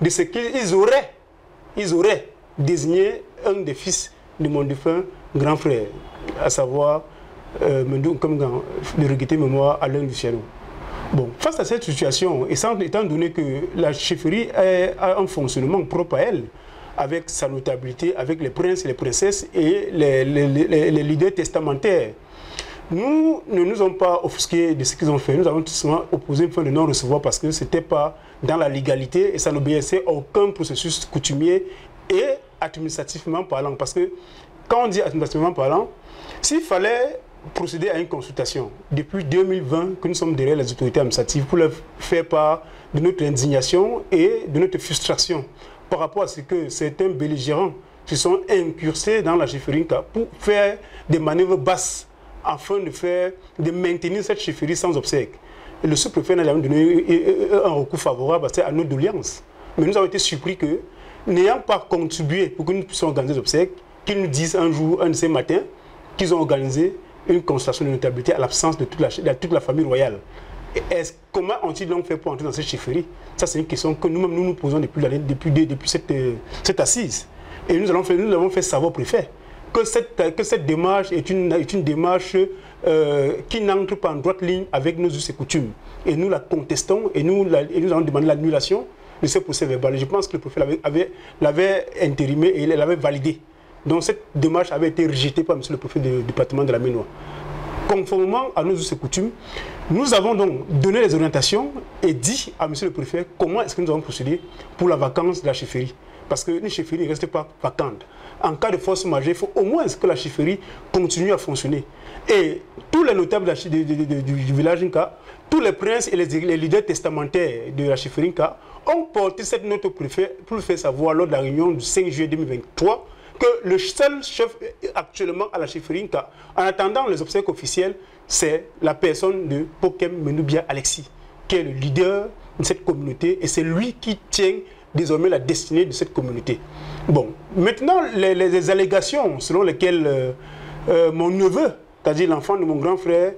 de ce qu'ils auraient désigné un des fils de mon défunt grand frère, à savoir le regretté mémoire Alain Luciano. Bon, face à cette situation, et étant donné que la chefferie a un fonctionnement propre à elle, avec sa notabilité, avec les princes et les princesses et les leaders testamentaires, nous ne nous sommes pas offusqués de ce qu'ils ont fait. Nous avons tout simplement opposé une fin de non-recevoir parce que ce n'était pas dans la légalité et ça n'obéissait à aucun processus coutumier et administrativement parlant. Parce que quand on dit administrativement parlant, s'il fallait procéder à une consultation depuis 2020 que nous sommes derrière les autorités administratives pour leur faire part de notre indignation et de notre frustration par rapport à ce que certains belligérants se sont incrustés dans la chefferie pour faire des manœuvres basses afin de maintenir cette chefferie sans obsèques. Et le sous-préfet n'a jamais donné un recours favorable à nos doléances. Mais nous avons été surpris que, n'ayant pas contribué pour que nous puissions organiser des obsèques, qu'ils nous disent un jour, un de ces matins, qu'ils ont organisé une consultation de notabilité à l'absence de toute la famille royale. Comment ont-ils donc fait pour entrer dans cette chefferie? Ça, c'est une question que nous-mêmes nous posons depuis cette assise. Et nous l'avons fait savoir au préfet que cette démarche est une démarche qui n'entre pas en droite ligne avec nos us et coutumes. Et nous la contestons et nous avons demandé l'annulation de ce procès verbal. Je pense que le préfet l'avait intérimé et l'avait validé. Donc cette démarche avait été rejetée par M. le préfet du département de la Ménois. Conformément à nos us et coutumes, nous avons donc donné les orientations et dit à M. le préfet comment est-ce que nous avons procédé pour la vacance de la chefferie. Parce qu'une chefferie ne reste pas vacante. En cas de force majeure, il faut au moins que la chefferie continue à fonctionner. Et tous les notables du village Inca, tous les princes et les leaders testamentaires de la chefferie Inca ont porté cette note au préfet pour le faire savoir lors de la réunion du 5 juillet 2023 que le seul chef actuellement à la chefferie Inca, en attendant les obsèques officielles, c'est la personne de Pokem Menoubia Alexis, qui est le leader de cette communauté et c'est lui qui tient désormais la destinée de cette communauté. Bon, maintenant, les allégations selon lesquelles mon neveu, c'est-à-dire l'enfant de mon grand frère,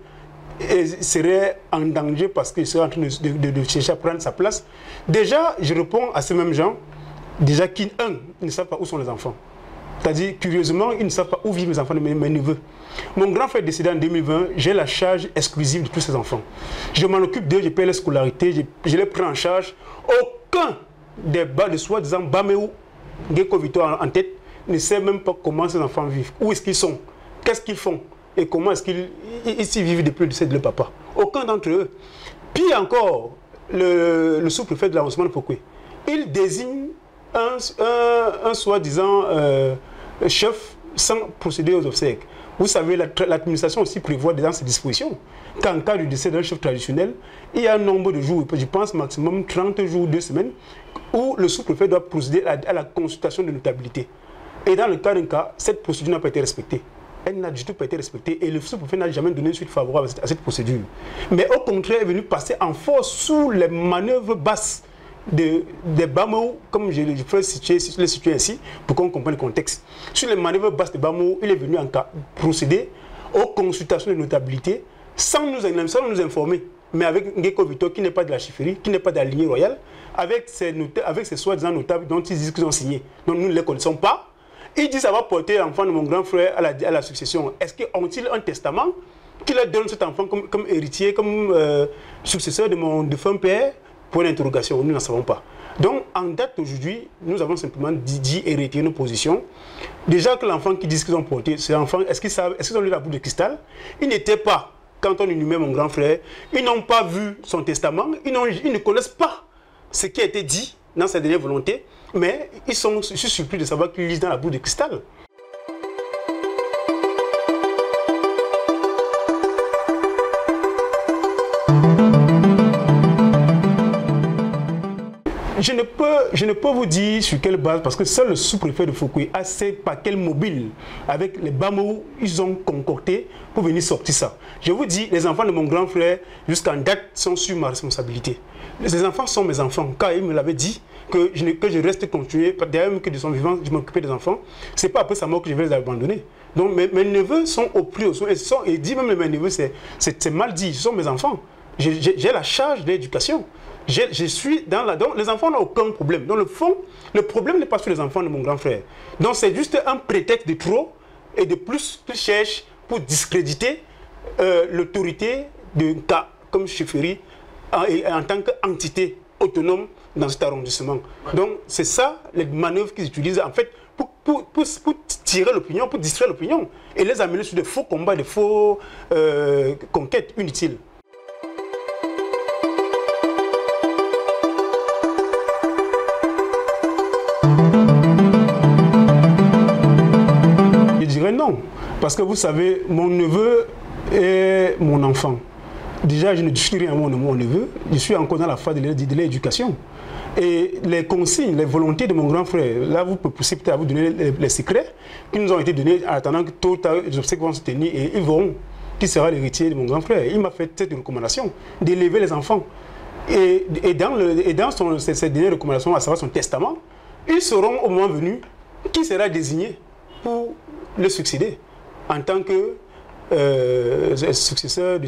serait en danger parce qu'il serait en train de chercher à prendre sa place. Déjà, je réponds à ces mêmes gens, déjà qui, ne savent pas où sont les enfants. C'est-à-dire, curieusement, ils ne savent pas où vivent les enfants de mes neveux. Mon grand frère est décédé en 2020, j'ai la charge exclusive de tous ces enfants. Je m'en occupe d'eux, je paie la scolarité, je les prends en charge. Aucun des bas de soi-disant Baméou, Ngeko Victor en tête, ne sait même pas comment ces enfants vivent. Où est-ce qu'ils sont? Qu'est-ce qu'ils font? Et comment est-ce qu'ils vivent depuis le décès de leur papa? Aucun d'entre eux. Pire encore, le sous-préfet de l'arrondissement de Fouquet, il désigne un soi-disant chef sans procéder aux obsèques. Vous savez, l'administration aussi prévoit dans ses dispositions qu'en cas de décès d'un chef traditionnel, il y a un nombre de jours, je pense maximum 30 jours, 2 semaines, où le sous-préfet doit procéder à la consultation de notabilité. Et dans le cas d'un cas, cette procédure n'a pas été respectée. Elle n'a du tout pas été respectée et le sous-préfet n'a jamais donné une suite favorable à cette procédure. Mais au contraire, est venu passer en force sous les manœuvres basses des Bamou, comme je les situer ainsi, pour qu'on comprenne le contexte. Sur les manœuvres basses de Bamou, il est venu en cas procéder aux consultations de notabilité sans nous informer. Mais avec Ngeko Victor, qui n'est pas de la chefferie, qui n'est pas de la lignée royale, avec ces soi-disant notables dont ils disent qu'ils ont signé. Donc nous ne les connaissons pas. Il dit ça va porter l'enfant de mon grand frère à la succession. Est-ce qu'ils ont un testament qui leur donne cet enfant comme héritier, comme successeur de mon défunt père? Pour l'interrogation, nous n'en savons pas. Donc, en date d'aujourd'hui, nous avons simplement dit et retiré nos positions. Déjà que l'enfant qui dit qu'ils ont porté, ces enfants, est-ce qu'ils ont lu la boule de cristal? Ils n'étaient pas, quand on inhumait mon grand frère, ils n'ont pas vu son testament, ils ne connaissent pas ce qui a été dit dans sa dernière volonté, mais je suis surpris de savoir qu'ils lisent dans la boule de cristal. Je ne peux vous dire sur quelle base, parce que seul le sous-préfet de Foucault a ces paquets mobiles avec les Bamou, ils ont concocté pour venir sortir ça. Je vous dis, les enfants de mon grand frère, jusqu'en date, sont sur ma responsabilité. Les enfants sont mes enfants, car il me l'avait dit que je reste continué, derrière même que de son vivant, je m'occupais des enfants. Ce n'est pas après sa mort que je vais les abandonner. Donc mes neveux sont au plus haut, et dit même mes neveux, c'est mal dit, ce sont mes enfants. J'ai la charge de l'éducation. Je suis dans la... Donc, les enfants n'ont aucun problème. Dans le fond, le problème n'est pas sur les enfants de mon grand frère. Donc, c'est juste un prétexte de trop et de plus qu'ils cherchent pour discréditer l'autorité d'un cas comme Chefferie en tant qu'entité autonome dans cet arrondissement. Donc, c'est ça les manœuvres qu'ils utilisent, en fait, pour tirer l'opinion, pour distraire l'opinion et les amener sur des faux combats, des faux conquêtes inutiles. Je dirais non, parce que vous savez, mon neveu est mon enfant. Déjà, je ne dis rien à mon neveu, je suis encore dans la phase de l'éducation. Et les consignes, les volontés de mon grand frère, là, vous pouvez peut-être vous donner les secrets qui nous ont été donnés en attendant que tôt ou tard, les obsèques vont se tenir et ils verront qui sera l'héritier de mon grand frère. Il m'a fait cette recommandation d'élever les enfants. Et dans cette dernière recommandation, à savoir son testament, ils sauront au moment venu qui sera désigné pour le succéder en tant que successeur de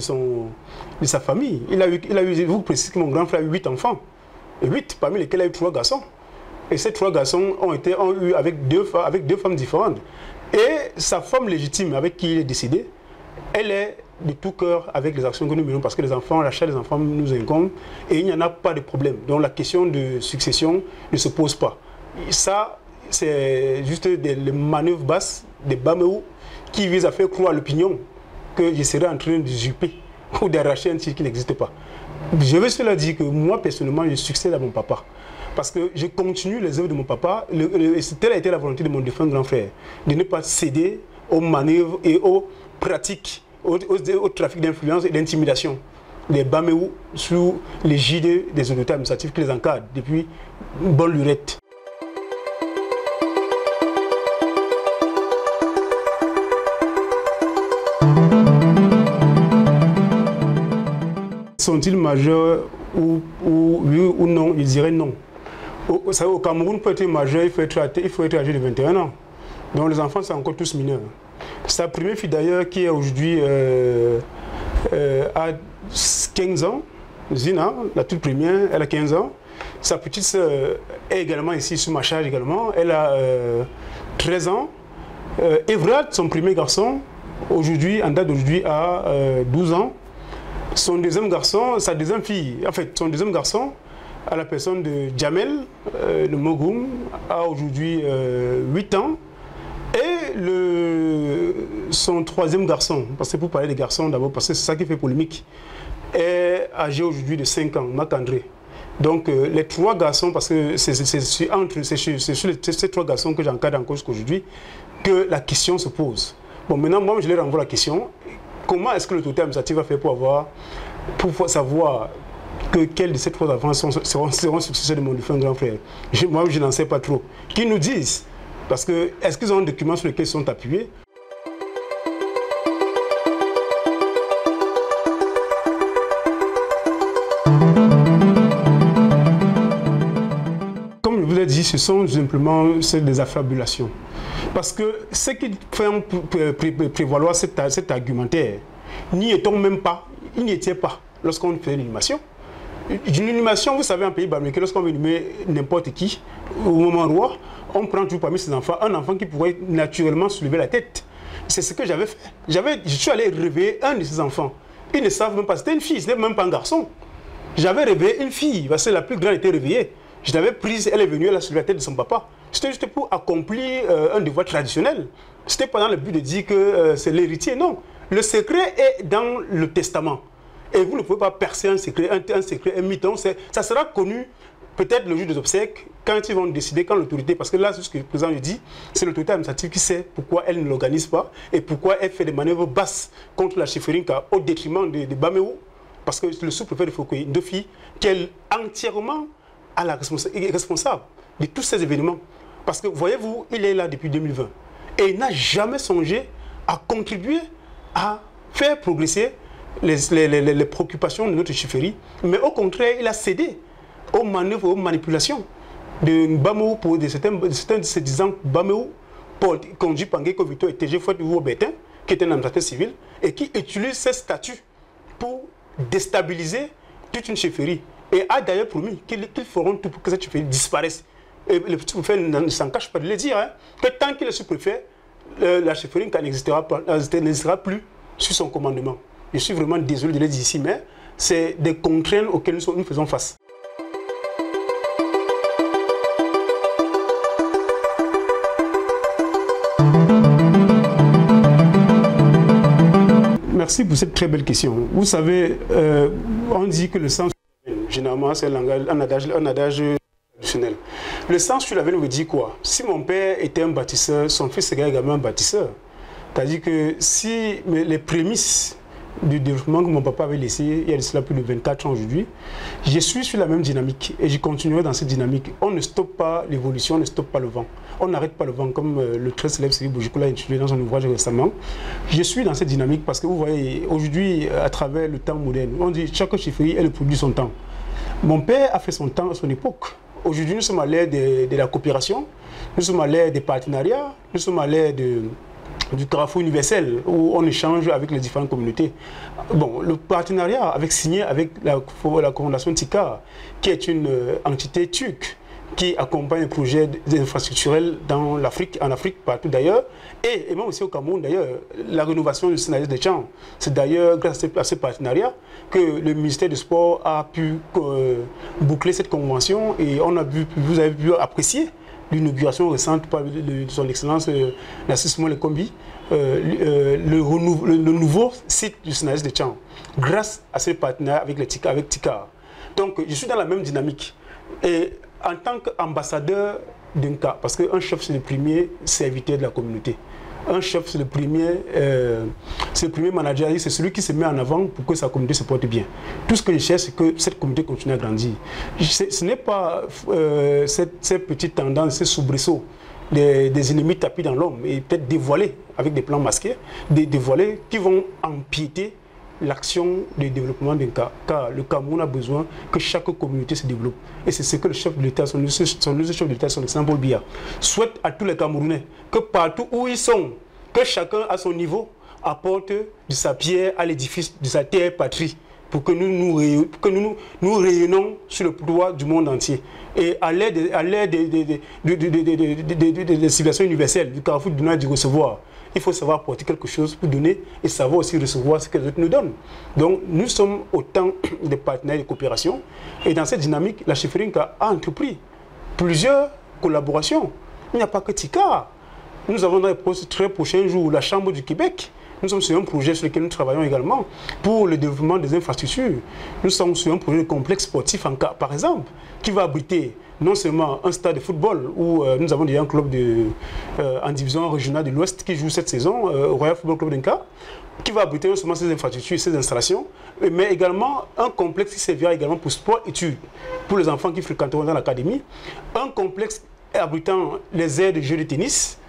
sa famille. Il a eu, vous précisez que mon grand frère a eu 8 enfants, 8 parmi lesquels il a eu 3 garçons. Et ces 3 garçons ont eu avec deux femmes différentes. Et sa femme légitime avec qui il est décédé, elle est de tout cœur avec les actions que nous menons parce que les enfants, l'achat des enfants nous incombe et il n'y en a pas de problème. Donc la question de succession ne se pose pas. Ça, c'est juste des manœuvres basses, des baméou qui visent à faire croire à l'opinion que je serais en train d'usurper ou d'arracher un titre qui n'existe pas. Je veux cela dire que moi, personnellement, je succède à mon papa. Parce que je continue les œuvres de mon papa. Telle a été la volonté de mon défunt grand frère, de ne pas céder aux manœuvres et aux pratiques, au trafic d'influence et d'intimidation des baméou sous l'égide des autorités administratives qui les encadrent depuis une bonne lurette. Sont-ils majeurs oui ou non? Je dirais non. Au Cameroun, pour être majeur, il faut être âgé de 21 ans. Donc les enfants sont encore tous mineurs. Sa première fille d'ailleurs, qui est aujourd'hui à 15 ans, Zina, la toute première, elle a 15 ans. Sa petite sœur est également ici sous ma charge également. Elle a 13 ans. Evrad, son premier garçon, aujourd'hui, en date d'aujourd'hui, a 12 ans. Son deuxième garçon, sa deuxième fille, en fait, son deuxième garçon, à la personne de Djamel, de Mogoum, a aujourd'hui 8 ans. Et son troisième garçon, parce que pour parler des garçons d'abord, parce que c'est ça qui fait polémique, est âgé aujourd'hui de 5 ans, Marc-André. Donc les 3 garçons, parce que c'est sur ces 3 garçons que j'encadre encore jusqu'aujourd'hui, que la question se pose. Bon, maintenant, moi, je leur renvoie la question. Comment est-ce que l'autorité administrative va faire pour savoir quels de ces 3 enfants seront successeurs de mon défunt grand frère? Moi, je n'en sais pas trop. Qu'ils nous disent. Parce que, est-ce qu'ils ont un document sur lequel ils sont appuyés? Comme je vous l'ai dit, ce sont simplement des affabulations. Parce que ce qui fait prévaloir cet argumentaire, n'y est-on même pas, il n'y était pas lorsqu'on fait l'inhumation. Une inhumation, vous savez, en pays bamileke, lorsqu'on veut inhumer n'importe qui, au moment roi, on prend toujours parmi ces enfants un enfant qui pourrait naturellement soulever la tête. C'est ce que j'avais fait. Je suis allé réveiller un de ces enfants. Ils ne savent même pas, c'était une fille, ce n'était même pas un garçon. J'avais réveillé une fille, parce que la plus grande était réveillée. Je l'avais prise, elle est venue, elle a soulevé la tête de son papa. C'était juste pour accomplir un devoir traditionnel. C'était pas dans le but de dire que c'est l'héritier, non. Le secret est dans le testament. Et vous ne pouvez pas percer un secret, un mythe. Ça sera connu peut-être le jour des obsèques, quand ils vont décider, quand l'autorité, parce que là, c'est ce que le président lui dit, c'est l'autorité administrative qui sait pourquoi elle ne l'organise pas et pourquoi elle fait des manœuvres basses contre la chefferie au détriment de Baméou. Parce que le sous-préfet de Foucault, une fille, qui est entièrement à la responsable de tous ces événements. Parce que, voyez-vous, il est là depuis 2020 et il n'a jamais songé à contribuer à faire progresser les préoccupations de notre chefferie, mais au contraire, il a cédé aux manœuvres, aux manipulations de Baméou, de certains de ces disant Baméou, conduit par Ngeko Vito et TG Fouet Bétain, qui est un administrateur civil, et qui utilise ses statuts pour déstabiliser toute une chefferie. Et a d'ailleurs promis qu'ils feront tout pour que cette chefferie disparaisse. Et le sous-préfet ne s'en cache pas de le dire, hein, que tant qu'il est sous-préfet, la chefferie n'existera plus sur son commandement. Je suis vraiment désolé de le dire ici, mais c'est des contraintes auxquelles nous faisons face. Merci pour cette très belle question. Vous savez, on dit que le sang, généralement, c'est un adage traditionnel. Le sang sur la veine veut dire quoi? Si mon père était un bâtisseur, son fils serait également un bâtisseur. C'est-à-dire que si les prémices du développement que mon papa avait laissé, il y a de cela plus de 24 ans aujourd'hui, je suis sur la même dynamique et je continuerai dans cette dynamique. On ne stoppe pas l'évolution, on ne stoppe pas le vent. On n'arrête pas le vent, comme le très célèbre Siri Boujiko l'a intitulé dans son ouvrage récemment. Je suis dans cette dynamique parce que vous voyez, aujourd'hui, à travers le temps moderne, on dit chaque chefferie est le produit de son temps. Mon père a fait son temps à son époque. Aujourd'hui, nous sommes à l'ère de la coopération, nous sommes à l'ère des partenariats, nous sommes à l'ère du carrefour universel où on échange avec les différentes communautés. Bon, le partenariat signé avec la Fondation TICA, qui est une entité turque qui accompagne les projets infrastructurels en Afrique, partout d'ailleurs, et même aussi au Cameroun d'ailleurs. La rénovation du scénario des champs, c'est d'ailleurs grâce à ce partenariat que le ministère du Sport a pu boucler cette convention et vous avez pu apprécier l'inauguration récente par son excellence Nassis Moule Kombi, le nouveau site du scénario des champs, grâce à ce partenariat avec TICA. Donc je suis dans la même dynamique. Et en tant qu'ambassadeur d'un cas, parce qu'un chef c'est le premier serviteur de la communauté. Un chef c'est le premier manager, c'est celui qui se met en avant pour que sa communauté se porte bien. Tout ce que je cherche, c'est que cette communauté continue à grandir. Ce n'est pas ces petites tendances, ces soubresauts des ennemis tapis dans l'homme et peut-être dévoilés avec des plans masqués, dévoilés qui vont empiéter l'action de développement d'un cas. Car le Cameroun a besoin que chaque communauté se développe. Et c'est ce que le chef de l'État, son chef de l'État, son excellent Paul Biya, souhaite à tous les Camerounais, que partout où ils sont, que chacun à son niveau apporte de sa pierre à l'édifice de sa terre patrie, pour que nous rayonnons sur le pouvoir du monde entier. Et à l'aide des civilisations universelles, du carrefour du donner et du recevoir, il faut savoir apporter quelque chose pour donner et savoir aussi recevoir ce que les autres nous donnent. Donc nous sommes autant de partenaires de coopération et dans cette dynamique, la chefferie a entrepris plusieurs collaborations. Il n'y a pas que TICA. Nous avons dans les très prochains jours la Chambre du Québec. Nous sommes sur un projet sur lequel nous travaillons également pour le développement des infrastructures. Nous sommes sur un projet de complexe sportif par exemple, qui va abriter non seulement un stade de football où nous avons déjà un club en division régionale de l'Ouest qui joue cette saison, Royal Football Club d'Inca, qui va abriter non seulement ces infrastructures et ces installations, mais également un complexe qui servira également pour sport-études, pour les enfants qui fréquenteront dans l'académie, un complexe abritant les aires de jeux de tennis,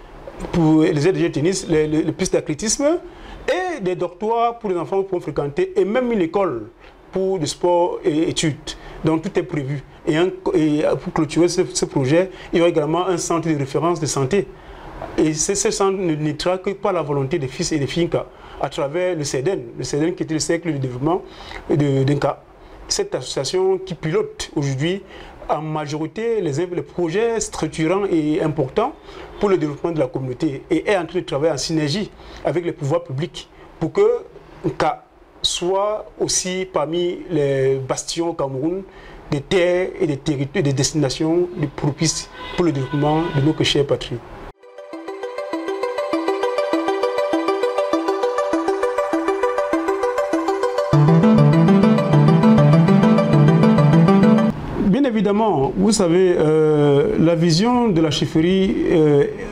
les pistes d'athlétisme et des dortoirs pour les enfants qui pourront fréquenter et même une école pour le sport et études. Donc tout est prévu. Et pour clôturer ce projet, il y aura également un centre de référence de santé. Et ce centre ne naîtra que par la volonté des fils et des filles à travers le CEDEN qui était le cercle de développement d'Inca. Cette association qui pilote aujourd'hui en majorité les projets structurants et importants pour le développement de la communauté et est en train de travailler en synergie avec les pouvoirs publics pour que Nka soit aussi parmi les bastions au Cameroun des terres et des territoires, des destinations propices pour le développement de nos chères patries. Bien évidemment, vous savez, la vision de la chefferie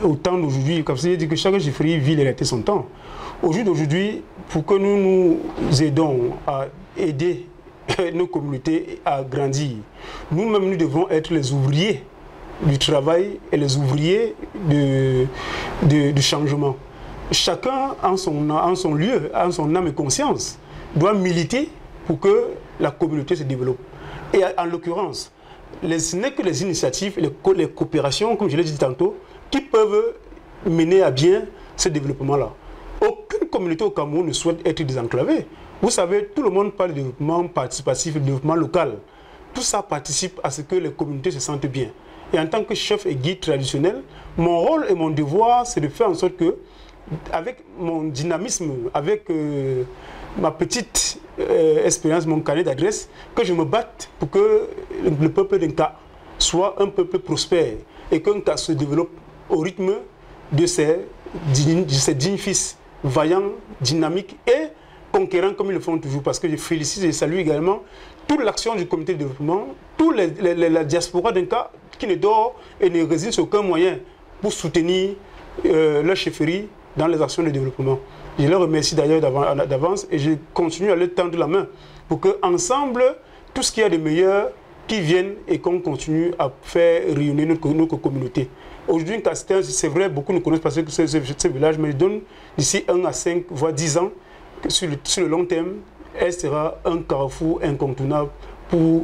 au temps d'aujourd'hui, comme je dit que chaque chefferie vit les réalités de son temps. Au jour d'aujourd'hui, pour que nous nous aidons à aider nos communautés à grandir, nous-mêmes, nous devons être les ouvriers du travail et les ouvriers du changement. Chacun, en son lieu, en son âme et conscience, doit militer pour que la communauté se développe. Et en l'occurrence, ce n'est que les initiatives, les coopérations, comme je l'ai dit tantôt, qui peuvent mener à bien ce développement-là. Aucune communauté au Cameroun ne souhaite être désenclavée. Vous savez, tout le monde parle de développement participatif, de développement local. Tout ça participe à ce que les communautés se sentent bien. Et en tant que chef et guide traditionnel, mon rôle et mon devoir, c'est de faire en sorte que, avec mon dynamisme, avec ma petite expérience, mon carnet d'adresse, que je me batte pour que le peuple d'Nka soit un peuple prospère et que Nka se développe au rythme de ses dignes fils, vaillants, dynamiques et conquérants comme ils le font toujours. Parce que je félicite et salue également toute l'action du comité de développement, toute la diaspora d'Nka qui ne dort et ne réside sur aucun moyen pour soutenir leur chefferie dans les actions de développement. Je les remercie d'ailleurs d'avance et je continue à leur tendre la main pour qu'ensemble, tout ce qu'il y a de meilleur qui vienne et qu'on continue à faire rayonner notre communauté. Aujourd'hui, c'est vrai, beaucoup ne connaissent pas ce village, mais je donne d'ici 1 à 5, voire 10 ans, que sur le long terme, elle sera un carrefour incontournable pour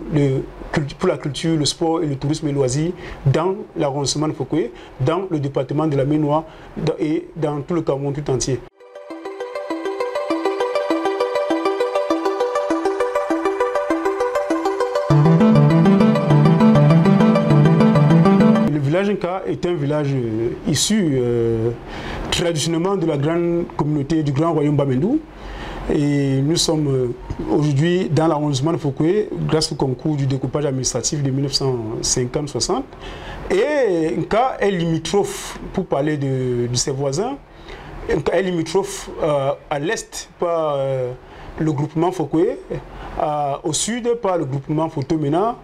la culture, le sport et le tourisme et le loisir dans l'arrondissement de Fouquet, dans le département de la Ménois et dans tout le Cameroun tout entier. Le village Nka est un village issu traditionnellement de la grande communauté du Grand Royaume Bamendou. Et nous sommes aujourd'hui dans l'arrondissement de Fouquet grâce au concours du découpage administratif de 1950-60. Et Nka est limitrophe, pour parler de ses voisins, Nka est limitrophe à l'est par le groupement Fouquet, au sud par le groupement Fotomena,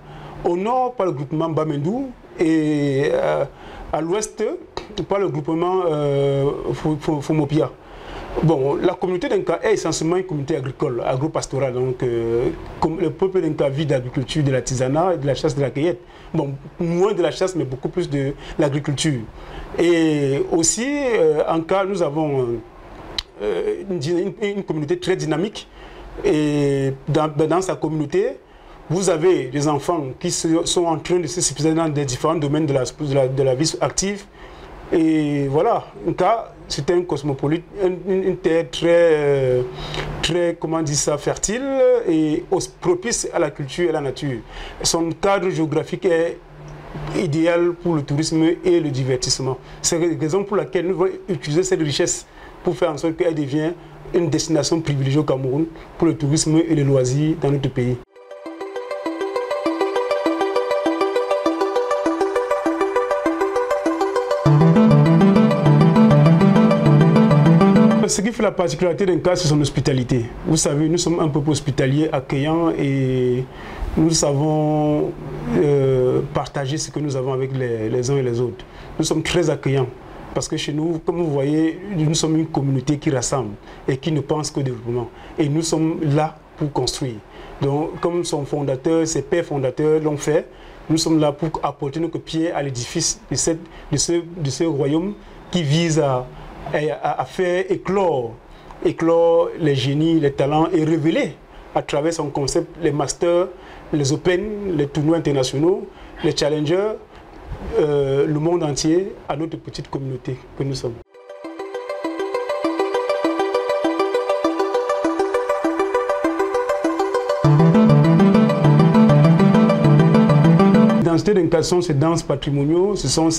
au nord par le groupement Bamendou et à l'ouest par le groupement Fomopia. Bon, la communauté d'Nka est essentiellement une communauté agricole, agro-pastorale. Donc, le peuple d'Nka vit d'agriculture, de l'artisanat, de la chasse, de la cueillette. Bon, moins de la chasse, mais beaucoup plus de l'agriculture. Et aussi, en Nka, nous avons une communauté très dynamique. Et dans sa communauté, vous avez des enfants qui sont en train de se spécialiser dans des différents domaines de la vie active. Et voilà, Nka, c'est un cosmopolite, une terre très, comment dire ça, fertile et propice à la culture et à la nature. Son cadre géographique est idéal pour le tourisme et le divertissement. C'est la raison pour laquelle nous devons utiliser cette richesse pour faire en sorte qu'elle devienne une destination privilégiée au Cameroun pour le tourisme et les loisirs dans notre pays. Ce qui fait la particularité d'Nka, c'est son hospitalité. Vous savez, nous sommes un peuple hospitalier, accueillant et nous savons partager ce que nous avons avec les uns et les autres. Nous sommes très accueillants parce que chez nous, comme vous voyez, nous sommes une communauté qui rassemble et qui ne pense qu'au développement. Et nous sommes là pour construire. Donc, comme son fondateur, ses pères fondateurs l'ont fait, nous sommes là pour apporter notre pied à l'édifice de ce royaume qui vise à faire éclore les génies, les talents et révéler à travers son concept les masters, les open, les tournois internationaux, les challengers, le monde entier à notre petite communauté que nous sommes. l'identité d'Inca sont ces danses patrimoniaux, ce sont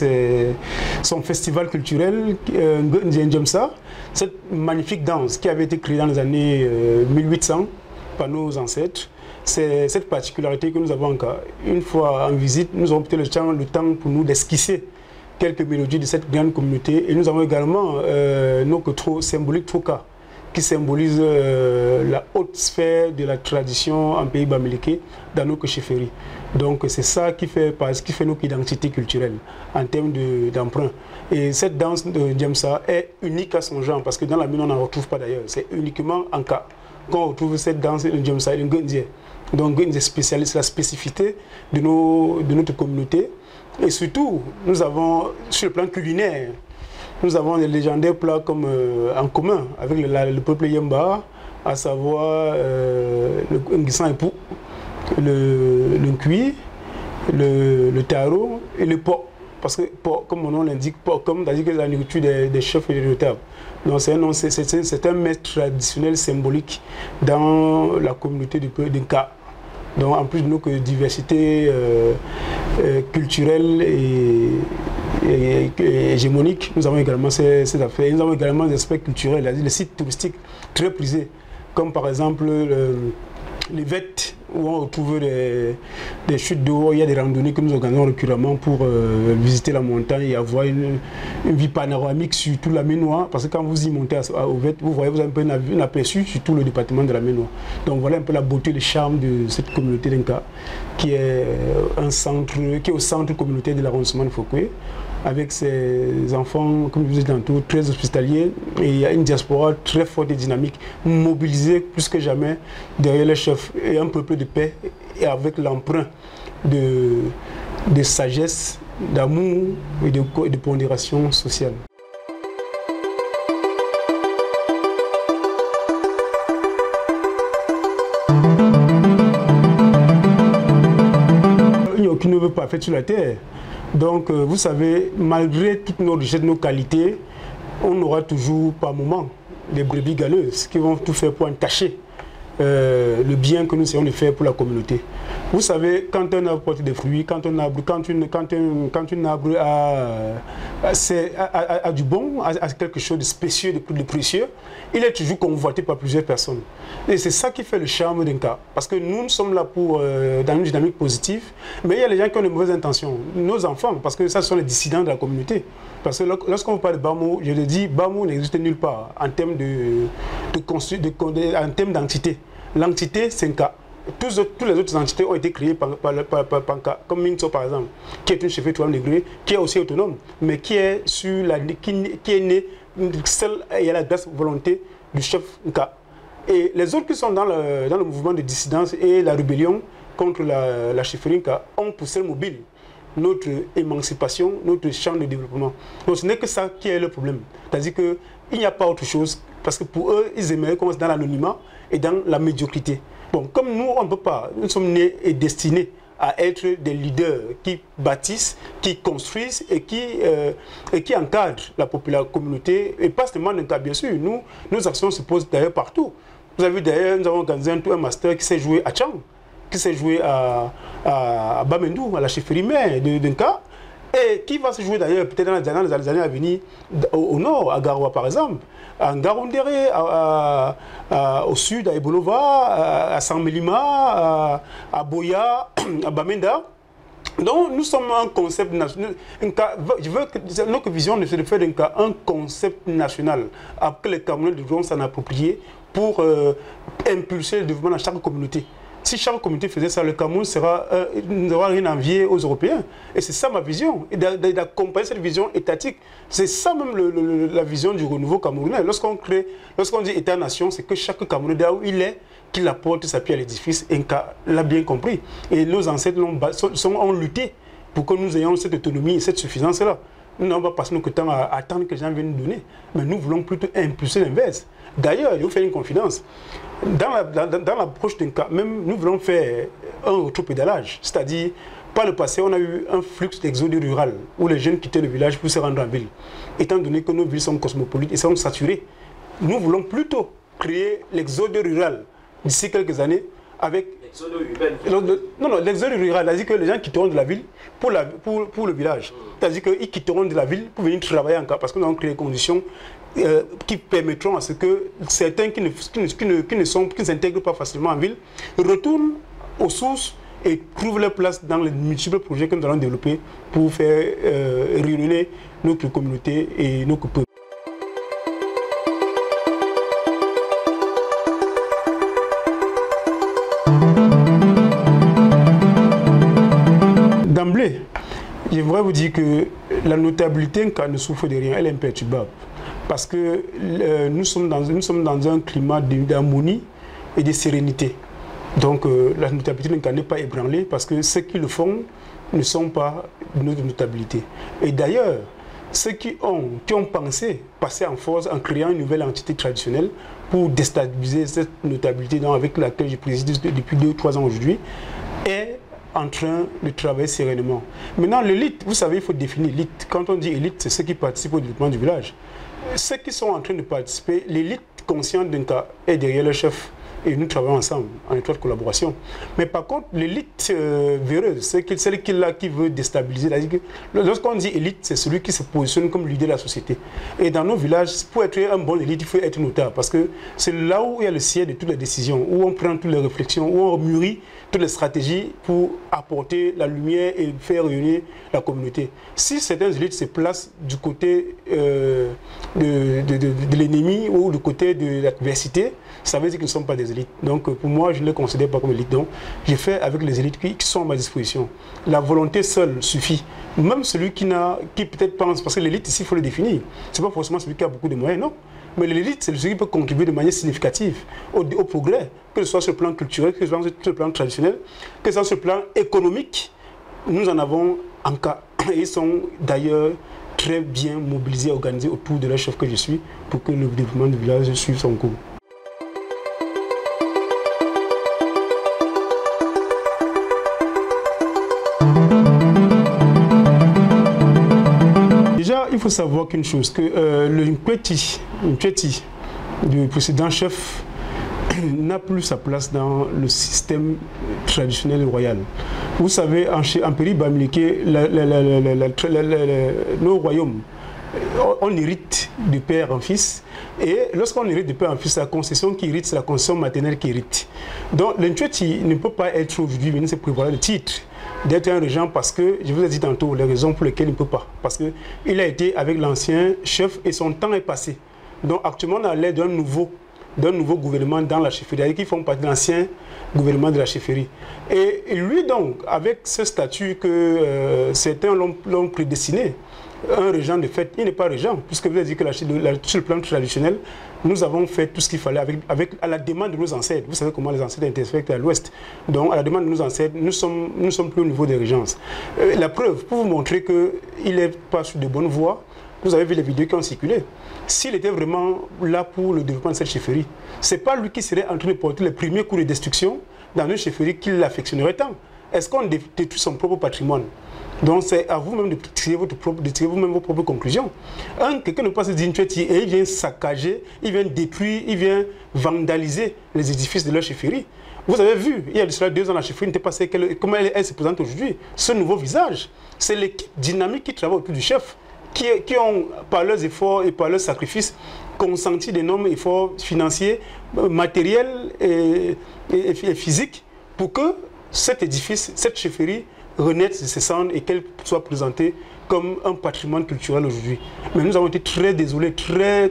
son festival culturel, Ndjemsa, cette magnifique danse qui avait été créée dans les années 1800 par nos ancêtres. C'est cette particularité que nous avons encore. Une fois en visite, nous avons peut-être le temps pour nous d'esquisser quelques mélodies de cette grande communauté. Et nous avons également nos symboliques Troka, qui symbolise la haute sphère de la tradition en pays bamileke dans nos chefferies. Donc c'est ça qui fait notre identité culturelle en termes d'emprunt. Et cette danse de Djemsa est unique à son genre parce que dans la mine on n'en retrouve pas d'ailleurs. C'est uniquement en cas qu'on retrouve cette danse de Djemsa et de Ngundie. Donc Ngundie spécialise la spécificité de notre communauté. Et surtout, nous avons sur le plan culinaire, nous avons des légendaires plats comme en commun avec le peuple Yemba, à savoir le Nguissan Epou, le Nkui, le taro et le porc. Parce que, comme mon nom l'indique, comme c'est la nourriture des chefs et des notables. Donc c'est un mets traditionnel symbolique dans la communauté du peuple d'Inca. Donc en plus de notre diversité culturelle et hégémonique, nous avons également ces affaires. Nous avons également des aspects culturels, des sites touristiques très prisés, comme par exemple les Vêtes, où on retrouve des chutes d'eau. Il y a des randonnées que nous organisons régulièrement pour visiter la montagne et avoir une vue panoramique sur toute la Ménois. Parce que quand vous y montez aux Vêtes, vous voyez, vous avez un peu un aperçu sur tout le département de la Ménois. Donc voilà un peu la beauté, le charme de cette communauté d'Inca, qui est au centre communautaire de l'arrondissement de Fouquet, avec ses enfants, comme je vous ai dit tantôt, très hospitaliers, et il y a une diaspora très forte et dynamique, mobilisée plus que jamais derrière les chefs, et un peuple de paix, et avec l'emprunt de sagesse, d'amour et de pondération sociale. Il n'y a aucune œuvre parfaite sur la terre. Donc, vous savez, malgré toutes nos richesses, nos qualités, on aura toujours par moments des brebis galeuses qui vont tout faire pour entacher le bien que nous essayons de faire pour la communauté. Vous savez, quand un arbre porte des fruits, quand un arbre a du bon, a quelque chose de spécieux, de précieux, il est toujours convoité par plusieurs personnes. Et c'est ça qui fait le charme d'Inca. Parce que nous sommes là dans une dynamique positive, mais il y a les gens qui ont de mauvaises intentions. Nos enfants, parce que ça ce sont les dissidents de la communauté. Parce que lorsqu'on parle de Bamou, je le dis, Bamou n'existe nulle part en termes d'entité. L'entité, c'est Inca. Toutes les autres entités ont été créées par Inca, comme Mingso par exemple, qui est une chefferie de degrés, qui est aussi autonome, mais qui est né seul et à la grasse volonté du chef Inca. Et les autres qui sont dans le mouvement de dissidence et la rébellion contre la chefferie Inca ont pour seul mobile notre émancipation, notre champ de développement. Donc ce n'est que ça qui est le problème. C'est-à-dire qu'il n'y a pas autre chose, parce que pour eux, ils aimeraient qu'on reste dans l'anonymat et dans la médiocrité. Bon, comme nous, on ne peut pas, nous sommes nés et destinés à être des leaders qui bâtissent, qui construisent et qui encadrent la communauté, et pas seulement dans le cas, bien sûr. Nos actions se posent d'ailleurs partout. Vous avez vu d'ailleurs, nous avons organisé un master qui s'est joué à Tchang, qui s'est joué à Bamendou, à la chefferie mère d'Inca, et qui va se jouer d'ailleurs peut-être dans les années à venir au nord, à Garoua par exemple, à Ngaroundéré, au sud, à Ebolova, à Sanmelima, à Boya, à Bamenda. Donc nous sommes un concept national. Je veux que notre vision c'est de faire un concept national, que les Camerounais devront s'en approprier pour impulser le développement dans chaque communauté. Si chaque communauté faisait ça, le Cameroun n'aura rien à envier aux Européens. Et c'est ça ma vision. Et d'accompagner cette vision étatique, c'est ça même la vision du renouveau camerounais. Lorsqu'on dit État-nation, c'est que chaque Camerounais, là où il est, qu'il apporte sa pierre à l'édifice. Inca l'a bien compris. Et nos ancêtres ont lutté pour que nous ayons cette autonomie et cette suffisance-là. Nous n'avons pas passé notre temps à attendre que les gens viennent nous donner. Mais nous voulons plutôt impulser l'inverse. D'ailleurs, je vous fais une confidence. Dans l'approche d'un cas, même nous voulons faire un rétropédalage. C'est-à-dire, par le passé, on a eu un flux d'exode rural où les jeunes quittaient le village pour se rendre en ville. Étant donné que nos villes sont cosmopolites et sont saturées, nous voulons plutôt créer l'exode rural d'ici quelques années avec Non, l'exode rural, c'est-à-dire que les gens quitteront de la ville pour le village. C'est-à-dire qu'ils quitteront de la ville pour venir travailler encore, parce que nous avons créé des conditions qui permettront à ce que certains qui ne s'intègrent pas facilement en ville retournent aux sources et trouvent leur place dans les multiples projets que nous allons développer pour faire rayonner notre communauté et nos peuples. D'emblée, j'aimerais vous dire que la notabilité ne souffre de rien, elle est imperturbable. Parce que nous sommes dans un climat d'harmonie et de sérénité. Donc la notabilité n'est pas ébranlée parce que ceux qui le font ne sont pas de notre notabilité. Et d'ailleurs, ceux qui ont pensé passer en force en créant une nouvelle entité traditionnelle pour déstabiliser cette notabilité avec laquelle je préside depuis 2 ou 3 ans aujourd'hui, est en train de travailler sereinement. Maintenant, l'élite, vous savez, il faut définir l'élite. Quand on dit élite, c'est ceux qui participent au développement du village. Ceux qui sont en train de participer, l'élite consciente d'un cas est derrière le chef. Et nous travaillons ensemble, en étroite collaboration. Mais par contre, l'élite véreuse, c'est celle qui veut déstabiliser. Lorsqu'on dit élite, c'est celui qui se positionne comme leader de la société. Et dans nos villages, pour être un bon élite, il faut être notable. Parce que c'est là où il y a le siège de toutes les décisions, où on prend toutes les réflexions, où on mûrit toutes les stratégies pour apporter la lumière et faire réunir la communauté. Si certains élites se placent du côté de l'ennemi ou du côté de l'adversité, ça veut dire qu'ils ne sont pas des élites. Donc pour moi, je ne les considère pas comme élites. Donc j'ai fait avec les élites qui sont à ma disposition. La volonté seule suffit. Même celui qui peut-être pense, parce que l'élite ici, il faut le définir. Ce n'est pas forcément celui qui a beaucoup de moyens, non. Mais l'élite, c'est celui qui peut contribuer de manière significative au progrès, que ce soit sur le plan culturel, que ce soit sur le plan traditionnel, que ce soit sur le plan économique. Nous en avons en cas. Ils sont d'ailleurs très bien mobilisés, organisés autour de leur chef que je suis pour que le développement du village suive son cours. Déjà, il faut savoir qu'une chose, que le Nkweti, le précédent chef, n'a plus sa place dans le système traditionnel royal. Vous savez, en Péri Bamileke, nos royaumes, on hérite de père en fils. Et lorsqu'on hérite de père en fils, la concession qui hérite, c'est la concession maternelle qui hérite. Donc, le Nkweti ne peut pas être aujourd'hui venu se prévoir le titre d'être un régent parce que, je vous ai dit tantôt, les raisons pour lesquelles il ne peut pas. Parce qu'il a été avec l'ancien chef et son temps est passé. Donc actuellement, on a l'aide d'un nouveau gouvernement dans la chefferie, qui font partie de l'ancien gouvernement de la chefferie. Et lui donc, avec ce statut que certains l'ont prédestiné, un régent de fait, il n'est pas régent, puisque vous avez dit que sur le plan traditionnel, nous avons fait tout ce qu'il fallait à la demande de nos ancêtres. Vous savez comment les ancêtres interfectent à l'ouest. Donc à la demande de nos ancêtres, nous sommes plus au niveau des régences. La preuve, pour vous montrer qu'il n'est pas sur de bonnes voies, vous avez vu les vidéos qui ont circulé. S'il était vraiment là pour le développement de cette chefferie, ce n'est pas lui qui serait en train de porter les premiers coups de destruction dans une chefferie qu'il l'affectionnerait tant. Est-ce qu'on détruit son propre patrimoine? Donc c'est à vous-même de tirer vous-même vos propres conclusions. Quelqu'un ne peut pas se dire Nkweti et il vient saccager, il vient détruire, il vient vandaliser les édifices de leur chefferie. Vous avez vu, il y a de cela 2 ans, la chefferie n'était pas comment elle se présente aujourd'hui. Ce nouveau visage, c'est l'équipe dynamique qui travaille autour du chef, qui ont, par leurs efforts et par leurs sacrifices, consenti d'énormes efforts financiers, matériels et physiques pour que cet édifice, cette chefferie, renaître de ses cendres et qu'elle soit présentée comme un patrimoine culturel aujourd'hui. Mais nous avons été très désolés, très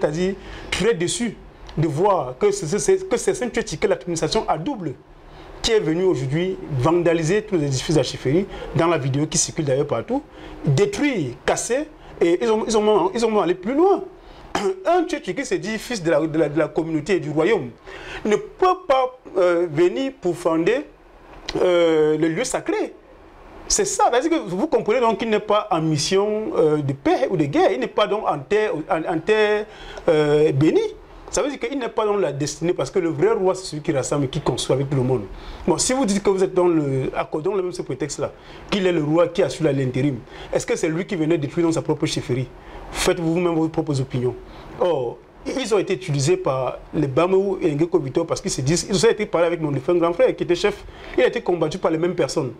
déçus de voir que c'est Saint-Nkweti, que l'administration a double, qui est venu aujourd'hui vandaliser tous les édifices de la chefferie, dans la vidéo qui circule d'ailleurs partout, détruire, casser, et ils ont allé plus loin. Un Nkweti qui se dit fils de la communauté et du royaume ne peut pas venir pour fonder le lieu sacré. C'est ça, c'est-à-dire que vous comprenez donc qu'il n'est pas en mission de paix ou de guerre, il n'est pas donc en terre bénie. Ça veut dire qu'il n'est pas dans la destinée, parce que le vrai roi, c'est celui qui rassemble et qui construit avec tout le monde. Bon, si vous dites que vous êtes dans accordons même ce prétexte-là, qu'il est le roi qui assure l'intérim, est-ce que c'est lui qui venait détruire dans sa propre chefferie? Faites-vous vous-même vos propres opinions. Or, ils ont été utilisés par les Bamou et Ngeko Vito parce qu'ils se disent, ils ont été parlé avec mon défunt grand frère qui était chef, il a été combattu par les mêmes personnes.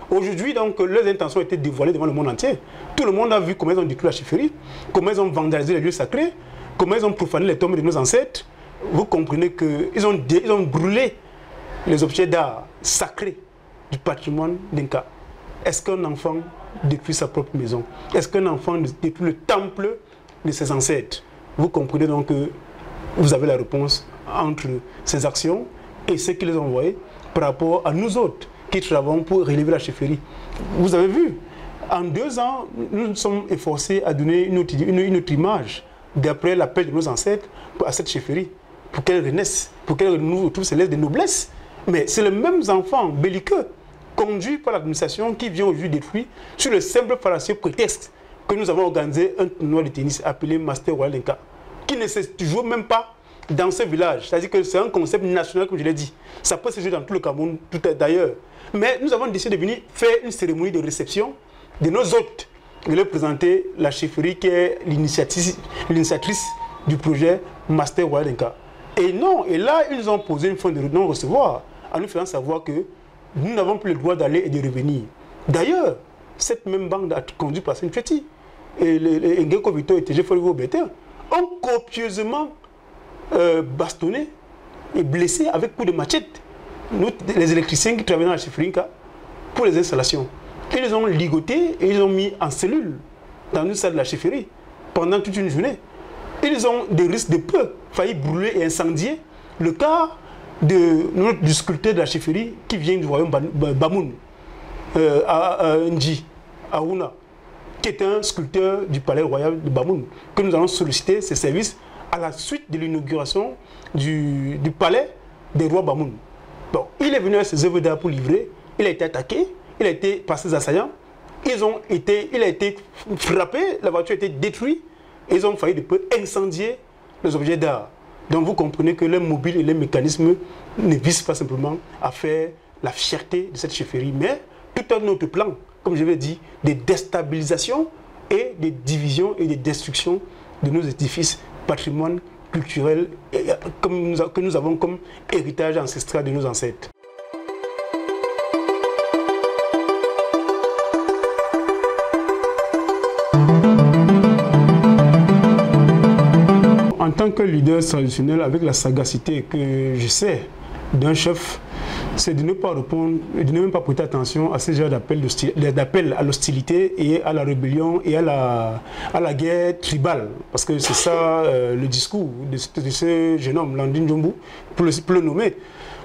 Aujourd'hui, donc, leurs intentions ont été dévoilées devant le monde entier. Tout le monde a vu comment ils ont détruit la chefferie, comment ils ont vandalisé les lieux sacrés, comment ils ont profané les tombes de nos ancêtres. Vous comprenez qu'ils ont brûlé les objets d'art sacrés du patrimoine d'Inca. Est-ce qu'un enfant détruit sa propre maison? Est-ce qu'un enfant détruit le temple de ses ancêtres? Vous comprenez donc que vous avez la réponse entre ces actions et ce qu'ils ont envoyé par rapport à nous autres qui travaillons pour relever la chefferie. Vous avez vu, en 2 ans, nous nous sommes efforcés à donner une autre image d'après l'appel de nos ancêtres à cette chefferie, pour qu'elle renaisse, pour qu'elle retrouve ses lettres de noblesse. Mais c'est les mêmes enfants belliqueux, conduits par l'administration, qui vient aujourd'hui détruire sur le simple fallacieux prétexte que nous avons organisé un tournoi de tennis appelé Master Royal Inca, qui ne se joue même pas dans ce village. C'est-à-dire que c'est un concept national, comme je l'ai dit. Ça peut se jouer dans tout le Cameroun, tout d'ailleurs. Mais nous avons décidé de venir faire une cérémonie de réception de nos hôtes, de leur présenter la chefferie qui est l'initiatrice du projet Master Royal Inca. Et non, et là, ils ont posé une fin de non-recevoir en nous faisant savoir que nous n'avons plus le droit d'aller et de revenir. D'ailleurs, cette même bande a conduit par Saint-Feti et Ngeko Vito et TG Folivo Béter ont copieusement bastonné et blessé avec coups de machette les électriciens qui travaillaient dans la chefferie pour les installations. Ils les ont ligotés et ils ont mis en cellule dans une salle de la chefferie pendant toute une journée. Ils ont des risques de peu failli brûler et incendier le cas du sculpteur de la chefferie qui vient du royaume Bamoun, Nji, Aouna, qui est un sculpteur du palais royal de Bamoun, que nous allons solliciter ses services à la suite de l'inauguration du palais des rois Bamoun. Bon, il est venu à ses œuvres d'art pour livrer, il a été attaqué, il a été par ses assaillants, il a été frappé, la voiture a été détruite, et ils ont failli de peu incendier les objets d'art. Donc vous comprenez que les mobiles et les mécanismes ne visent pas simplement à faire la fierté de cette chefferie, mais tout un autre plan, comme je l'ai dit, de déstabilisation et de division et de destruction de nos édifices, patrimoine culturel que nous avons comme héritage ancestral de nos ancêtres. En tant que leader traditionnel, avec la sagacité que je sais d'un chef, c'est de ne pas répondre, de ne même pas prêter attention à ces genres d'appels à l'hostilité et à la rébellion et à la guerre tribale. Parce que c'est ça le discours de ce jeune homme, Landin Djombu, pour le nommer.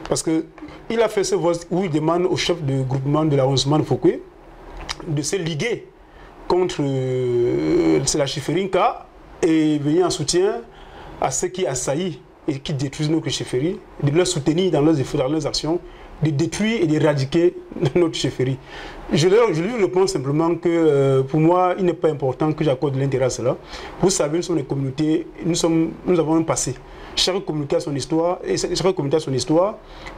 Parce qu'il a fait ce vote où il demande au chef de groupement de l'arrondissement de Fouquet de se liguer contre la chefferie Inca et venir en soutien à ceux qui assaillent et qui détruisent notre chefferie, de leur soutenir dans leurs actions, de détruire et d'éradiquer notre chefferie. Je lui réponds simplement que pour moi, il n'est pas important que j'accorde de l'intérêt à cela. Vous savez, nous sommes des communautés, nous avons un passé. Chaque communauté a son histoire,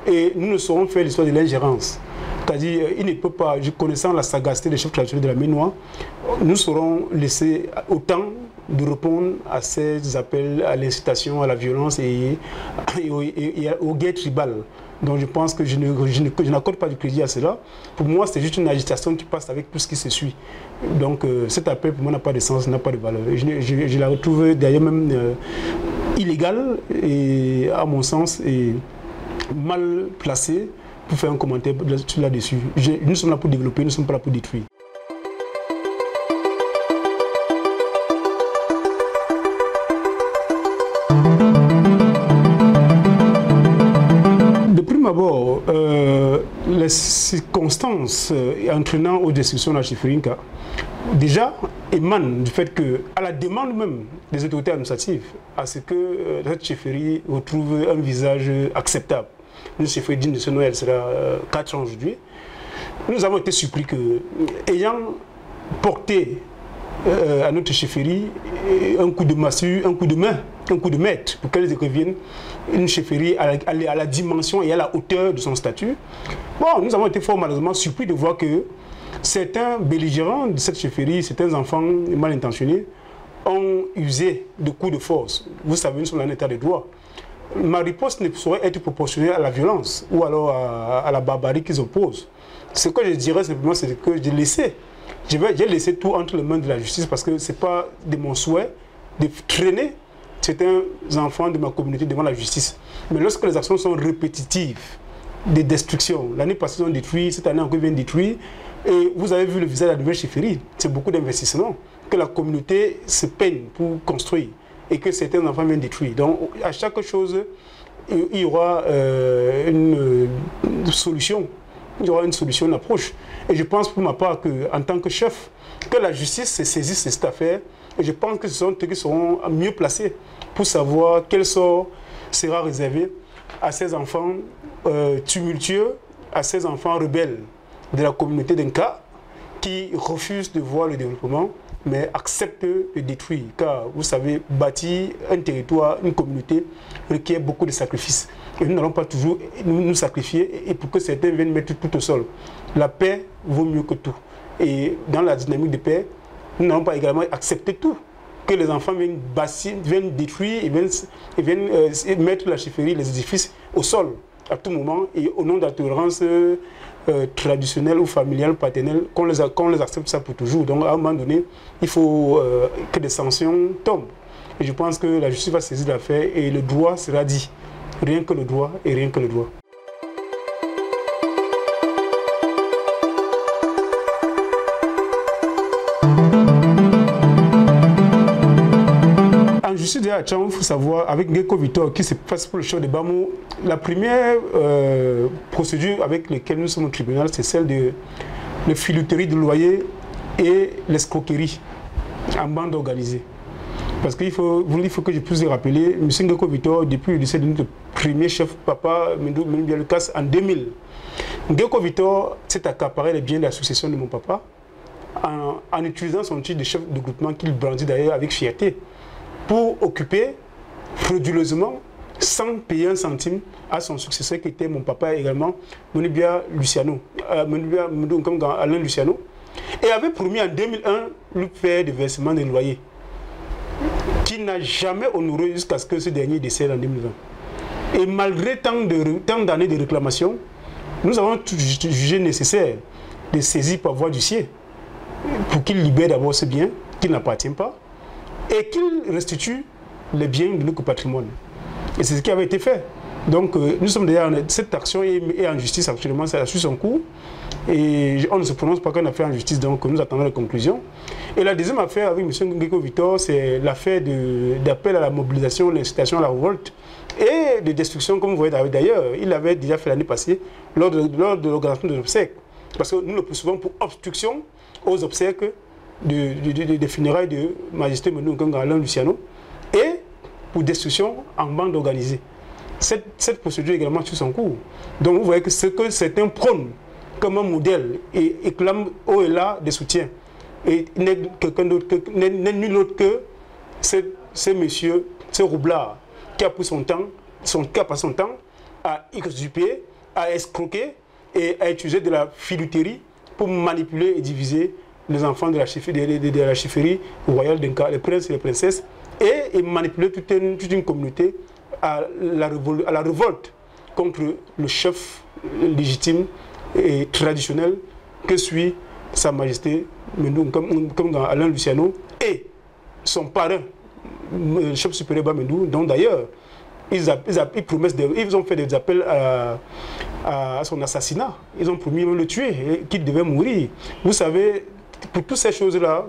et nous ne saurons faire l'histoire de l'ingérence. C'est-à-dire, il ne peut pas, connaissant la sagacité des chefs traditionnels de la Ménois, nous saurons laisser autant de répondre à ces appels à l'incitation, à la violence et aux guerres tribales. Donc je pense que je n'accorde pas du crédit à cela. Pour moi, c'est juste une agitation qui passe avec tout ce qui se suit. Donc cet appel pour moi n'a pas de sens, n'a pas de valeur. Je la retrouve d'ailleurs même illégale et à mon sens et mal placée pour faire un commentaire là-dessus. Nous sommes là pour développer, nous ne sommes pas là pour détruire. De prime abord, les circonstances entraînant aux destructions de la chefferie Inca, déjà émanent du fait que, à la demande même des autorités administratives, à ce que cette chefferie retrouve un visage acceptable. Une chefferie digne de ce nom, elle sera 4 ans aujourd'hui. Nous avons été surpris que, ayant porté à notre chefferie un coup de massue, un coup de main, un coup de maître, pour qu'elle revienne une chefferie à la dimension et à la hauteur de son statut. Bon, nous avons été fort malheureusement surpris de voir que certains belligérants de cette chefferie, certains enfants mal intentionnés, ont usé de coups de force, vous savez, nous sommes dans un état de droit. Ma riposte ne saurait être proportionnée à la violence ou alors à la barbarie qu'ils opposent. Ce que je dirais simplement, c'est que j'ai laissé tout entre les mains de la justice parce que ce n'est pas de mon souhait de traîner certains enfants de ma communauté devant la justice. Mais lorsque les actions sont répétitives, des destructions, l'année passée ils ont détruit, cette année encore ils viennent détruire, et vous avez vu le visage de la nouvelle chefferie, c'est beaucoup d'investissements que la communauté se peine pour construire et que certains enfants viennent détruire. Donc à chaque chose, il y aura une solution. Il y aura une solution, une approche. Et je pense pour ma part qu'en tant que chef, que la justice se saisisse de cette affaire. Et je pense que ce sont eux qui seront mieux placés pour savoir quel sort sera réservé à ces enfants tumultueux, à ces enfants rebelles de la communauté d'Inca qui refusent de voir le développement, mais acceptent de détruire. Car vous savez, bâtir un territoire, une communauté requiert beaucoup de sacrifices. Et nous n'allons pas toujours nous sacrifier et pour que certains viennent mettre tout au sol. La paix vaut mieux que tout. Et dans la dynamique de paix, nous n'allons pas également accepter tout. Que les enfants viennent détruire et viennent mettre la chefferie, les édifices au sol à tout moment et au nom de la tolérance traditionnelle ou familiale, paternelle, qu'on les accepte ça pour toujours. Donc à un moment donné, il faut que des sanctions tombent. Et je pense que la justice va saisir l'affaire et le droit sera dit. Rien que le droit et rien que le droit. En justice de Hachang, il faut savoir, avec Geko Victor qui se passe pour le chef de Bamou, la première procédure avec laquelle nous sommes au tribunal, c'est celle de la filouterie de loyer et l'escroquerie en bande organisée. Parce qu'il faut que je puisse le rappeler, M. Geko Victor, depuis le décès de notre premier chef, papa Mendou Lucas, en 2000, Geko Victor s'est accaparé les biens de la succession de mon papa en utilisant son titre de chef de groupement qu'il brandit d'ailleurs avec fierté pour occuper frauduleusement, sans payer un centime, à son successeur qui était mon papa également, Monibia Luciano, Alain Luciano, et avait promis en 2001 lui faire des versements de loyer, qui n'a jamais honoré jusqu'à ce que ce dernier décède en 2020. Et malgré tant d'années de réclamation, nous avons jugé nécessaire de saisir par voie d'huissier pour qu'il libère d'abord ce bien qui n'appartient pas et qu'il restitue les biens de notre patrimoine. Et c'est ce qui avait été fait. Donc nous sommes déjà, cette action est en justice actuellement, ça a su son cours. Et on ne se prononce pas qu'on a fait en justice, donc nous attendons la conclusion. Et la deuxième affaire avec M. Geko Victor, c'est l'affaire d'appel à la mobilisation, l'incitation à la révolte et de destruction, comme vous voyez d'ailleurs. Il l'avait déjà fait l'année passée lors de l'organisation des obsèques. Parce que nous le poursuivons pour obstruction aux obsèques des funérailles de Majesté Mendou Alain Luciano et pour destruction en bande organisée. Cette procédure également suit son cours. Donc vous voyez que ce que certains prônent comme un modèle et clament haut et là des soutiens. Et n'est nul autre que ce monsieur, ce roublard qui a pris son temps, à usurper, à escroquer et à utiliser de la filouterie pour manipuler et diviser les enfants de la chefferie royale d'Inca, les princes et les princesses, et manipuler toute une communauté à la révolte contre le chef légitime et traditionnel que suit Sa Majesté comme Alain Luciano et son parrain, le chef supérieur Bamendou, dont d'ailleurs ils ont fait des appels à son assassinat. Ils ont promis de le tuer, qu'il devait mourir. Vous savez, pour toutes ces choses-là,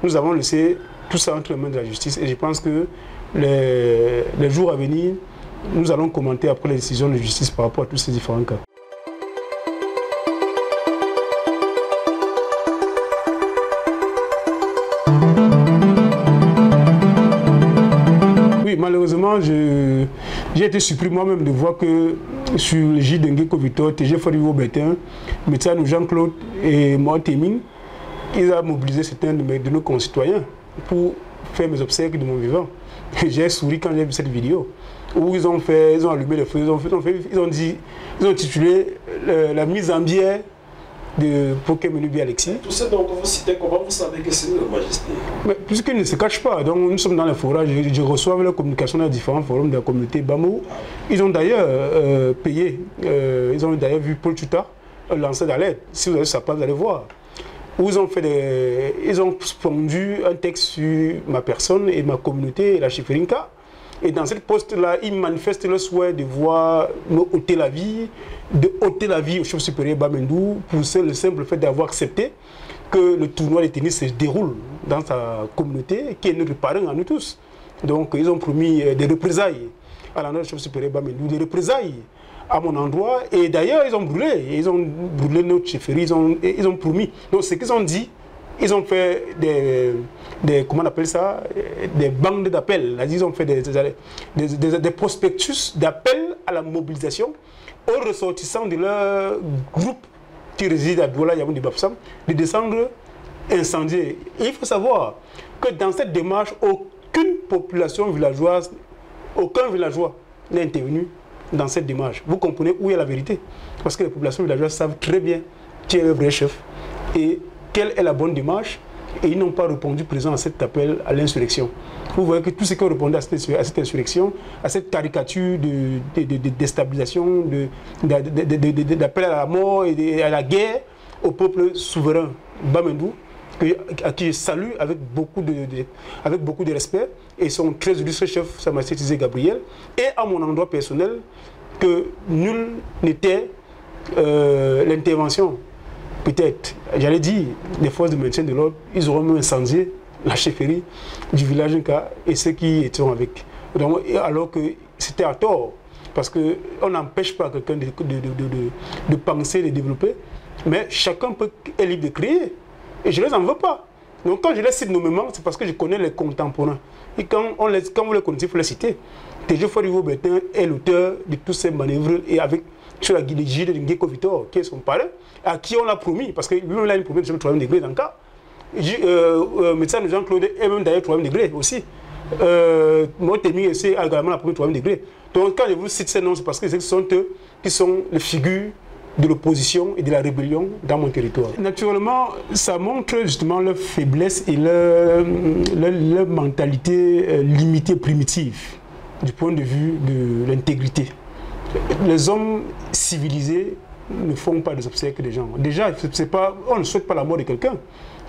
nous avons laissé tout ça entre les mains de la justice et je pense que les jours à venir, nous allons commenter après les décisions de justice par rapport à tous ces différents cas. Oui, malheureusement, j'ai été surpris moi-même de voir que sur le J de Geko Victor, TG Farivo Bétain, médecin Jean-Claude et moi Téming, ils ont mobilisé certains de nos concitoyens pour faire mes obsèques de mon vivant. J'ai souri quand j'ai vu cette vidéo où ils ont allumé le feu, ils ont titulé la mise en bière de Pokémenubi Alexis. Tout ce dont vous citez, comment vous savez que c'est le Majesté? Mais puisqu'ils ne se cachent pas, donc nous sommes dans les forages, je reçois la communication dans différents forums de la communauté Bamou. Ils ont d'ailleurs payé, ils ont d'ailleurs vu Paul Tuta lancer d'alerte. Si vous avez sa page, vous allez voir. Où ils ont pondu un texte sur ma personne et ma communauté, la Chiferinka. Et dans cette poste-là, ils manifestent le souhait de voir nous ôter la vie, au chef supérieur Bamendou pour le simple fait d'avoir accepté que le tournoi de tennis se déroule dans sa communauté, qui est notre parent à nous tous. Donc ils ont promis des représailles à l'endroit du chef supérieur Bamendou, des représailles à mon endroit. Et d'ailleurs, ils ont brûlé notre chefferie, ils ont promis. Donc ce qu'ils ont dit, ils ont fait comment on appelle ça, des bandes d'appel. Ils ont fait des prospectus d'appel à la mobilisation aux ressortissants de leur groupe qui réside à Douala, Yamouni Bafsam, de descendre incendier. Et il faut savoir que dans cette démarche, aucune population villageoise, aucun villageois n'est intervenu dans cette démarche. Vous comprenez où est la vérité? Parce que les populations villageoises savent très bien qui est le vrai chef et quelle est la bonne démarche, et ils n'ont pas répondu présent à cet appel à l'insurrection. Vous voyez que tout ce qui ont répondu à cette insurrection, à cette caricature de déstabilisation, d'appel à la mort et à la guerre au peuple souverain Bamendou, à qui je salue avec beaucoup de respect, et son très illustre chef, Sa Majesté Tizé Gabriel, et à mon endroit personnel, que nul n'était l'intervention. Peut-être, j'allais dire, les forces de maintien de l'ordre, ils auront même incendié la chefferie du village Nka et ceux qui étaient avec. Donc, alors que c'était à tort, parce qu'on n'empêche pas quelqu'un de penser, de développer, mais chacun est libre de créer. Et je ne les en veux pas. Donc quand je les cite nommément, c'est parce que je connais les contemporains. Et quand vous les connaissez, il faut les citer. T.J. Forigo Bertin est l'auteur de toutes ces manœuvres et avec sur la guide de Ngeko Vitor, qui est son parrain, à qui on a promis, parce que lui-même a une promesse de 3e degré dans le cas. Médecin de Jean-Claude est même d'ailleurs 3e degré aussi. Moi, Témi aussi également la première 3e degré. Donc quand je vous cite ces noms, c'est parce que ce sont eux qui sont les figures de l'opposition et de la rébellion dans mon territoire. Naturellement, ça montre justement leur faiblesse et leur mentalité limitée, primitive, du point de vue de l'intégrité. Les hommes civilisés ne font pas des obsèques des gens. Déjà, on ne souhaite pas la mort de quelqu'un.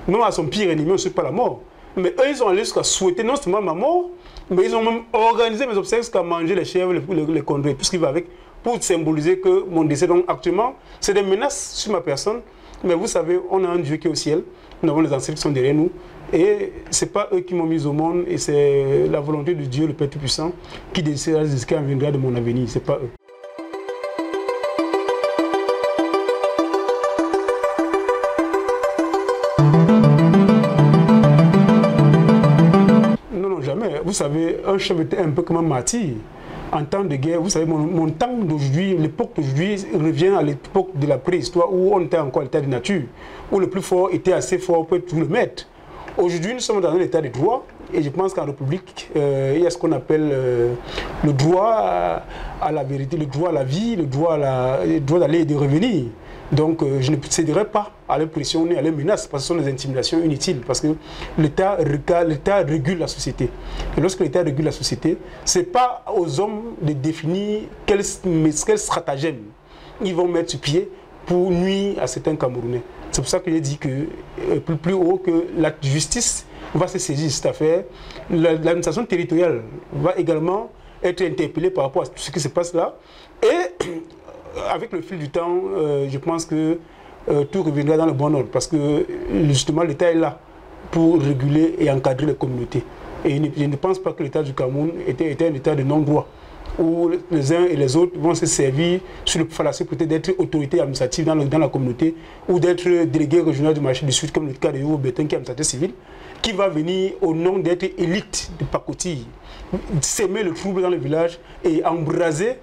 Même à son pire ennemi, on ne souhaite pas la mort. Mais eux, ils ont allé jusqu'à souhaiter non seulement ma mort, mais ils ont même organisé mes obsèques jusqu'à manger les chèvres, les conduire, tout ce qui va avec, pour symboliser que mon décès, donc actuellement, c'est des menaces sur ma personne. Mais vous savez, on a un Dieu qui est au ciel, nous avons les ancêtres qui sont derrière nous, et ce n'est pas eux qui m'ont mis au monde, et c'est la volonté de Dieu, le Père Tout-Puissant, qui décidera ce qui viendra de mon avenir, ce n'est pas eux. Non, jamais. Vous savez, un chef était un peu comme un martyr. En temps de guerre, vous savez, mon temps d'aujourd'hui, l'époque d'aujourd'hui revient à l'époque de la préhistoire où on était encore à l'état de nature, où le plus fort était assez fort pour tout le mettre. Aujourd'hui, nous sommes dans un état de droit et je pense qu'en République, il y a ce qu'on appelle le droit à la vérité, le droit à la vie, le droit d'aller et de revenir. Donc je ne céderai pas à l'impression ni à la menace parce que ce sont des intimidations inutiles parce que l'État régule la société. Et lorsque l'État régule la société, ce n'est pas aux hommes de définir quel stratagème ils vont mettre sur pied pour nuire à certains Camerounais. C'est pour ça que j'ai dit que plus haut que la justice va se saisir de cette affaire. L'administration territoriale va également être interpellée par rapport à tout ce qui se passe là. Et avec le fil du temps, je pense que tout reviendra dans le bon ordre parce que justement l'État est là pour réguler et encadrer les communautés. Et je ne pense pas que l'État du Cameroun était un État de non-droit où les uns et les autres vont se servir sur le fallacieux peut-être d'être autorité administrative dans la communauté ou d'être délégué régional du marché du Sud comme le cas de Yovo Bertin qui est administrateur civil, qui va venir au nom d'être élite de pacotille, s'aimer le trouble dans le village et embraser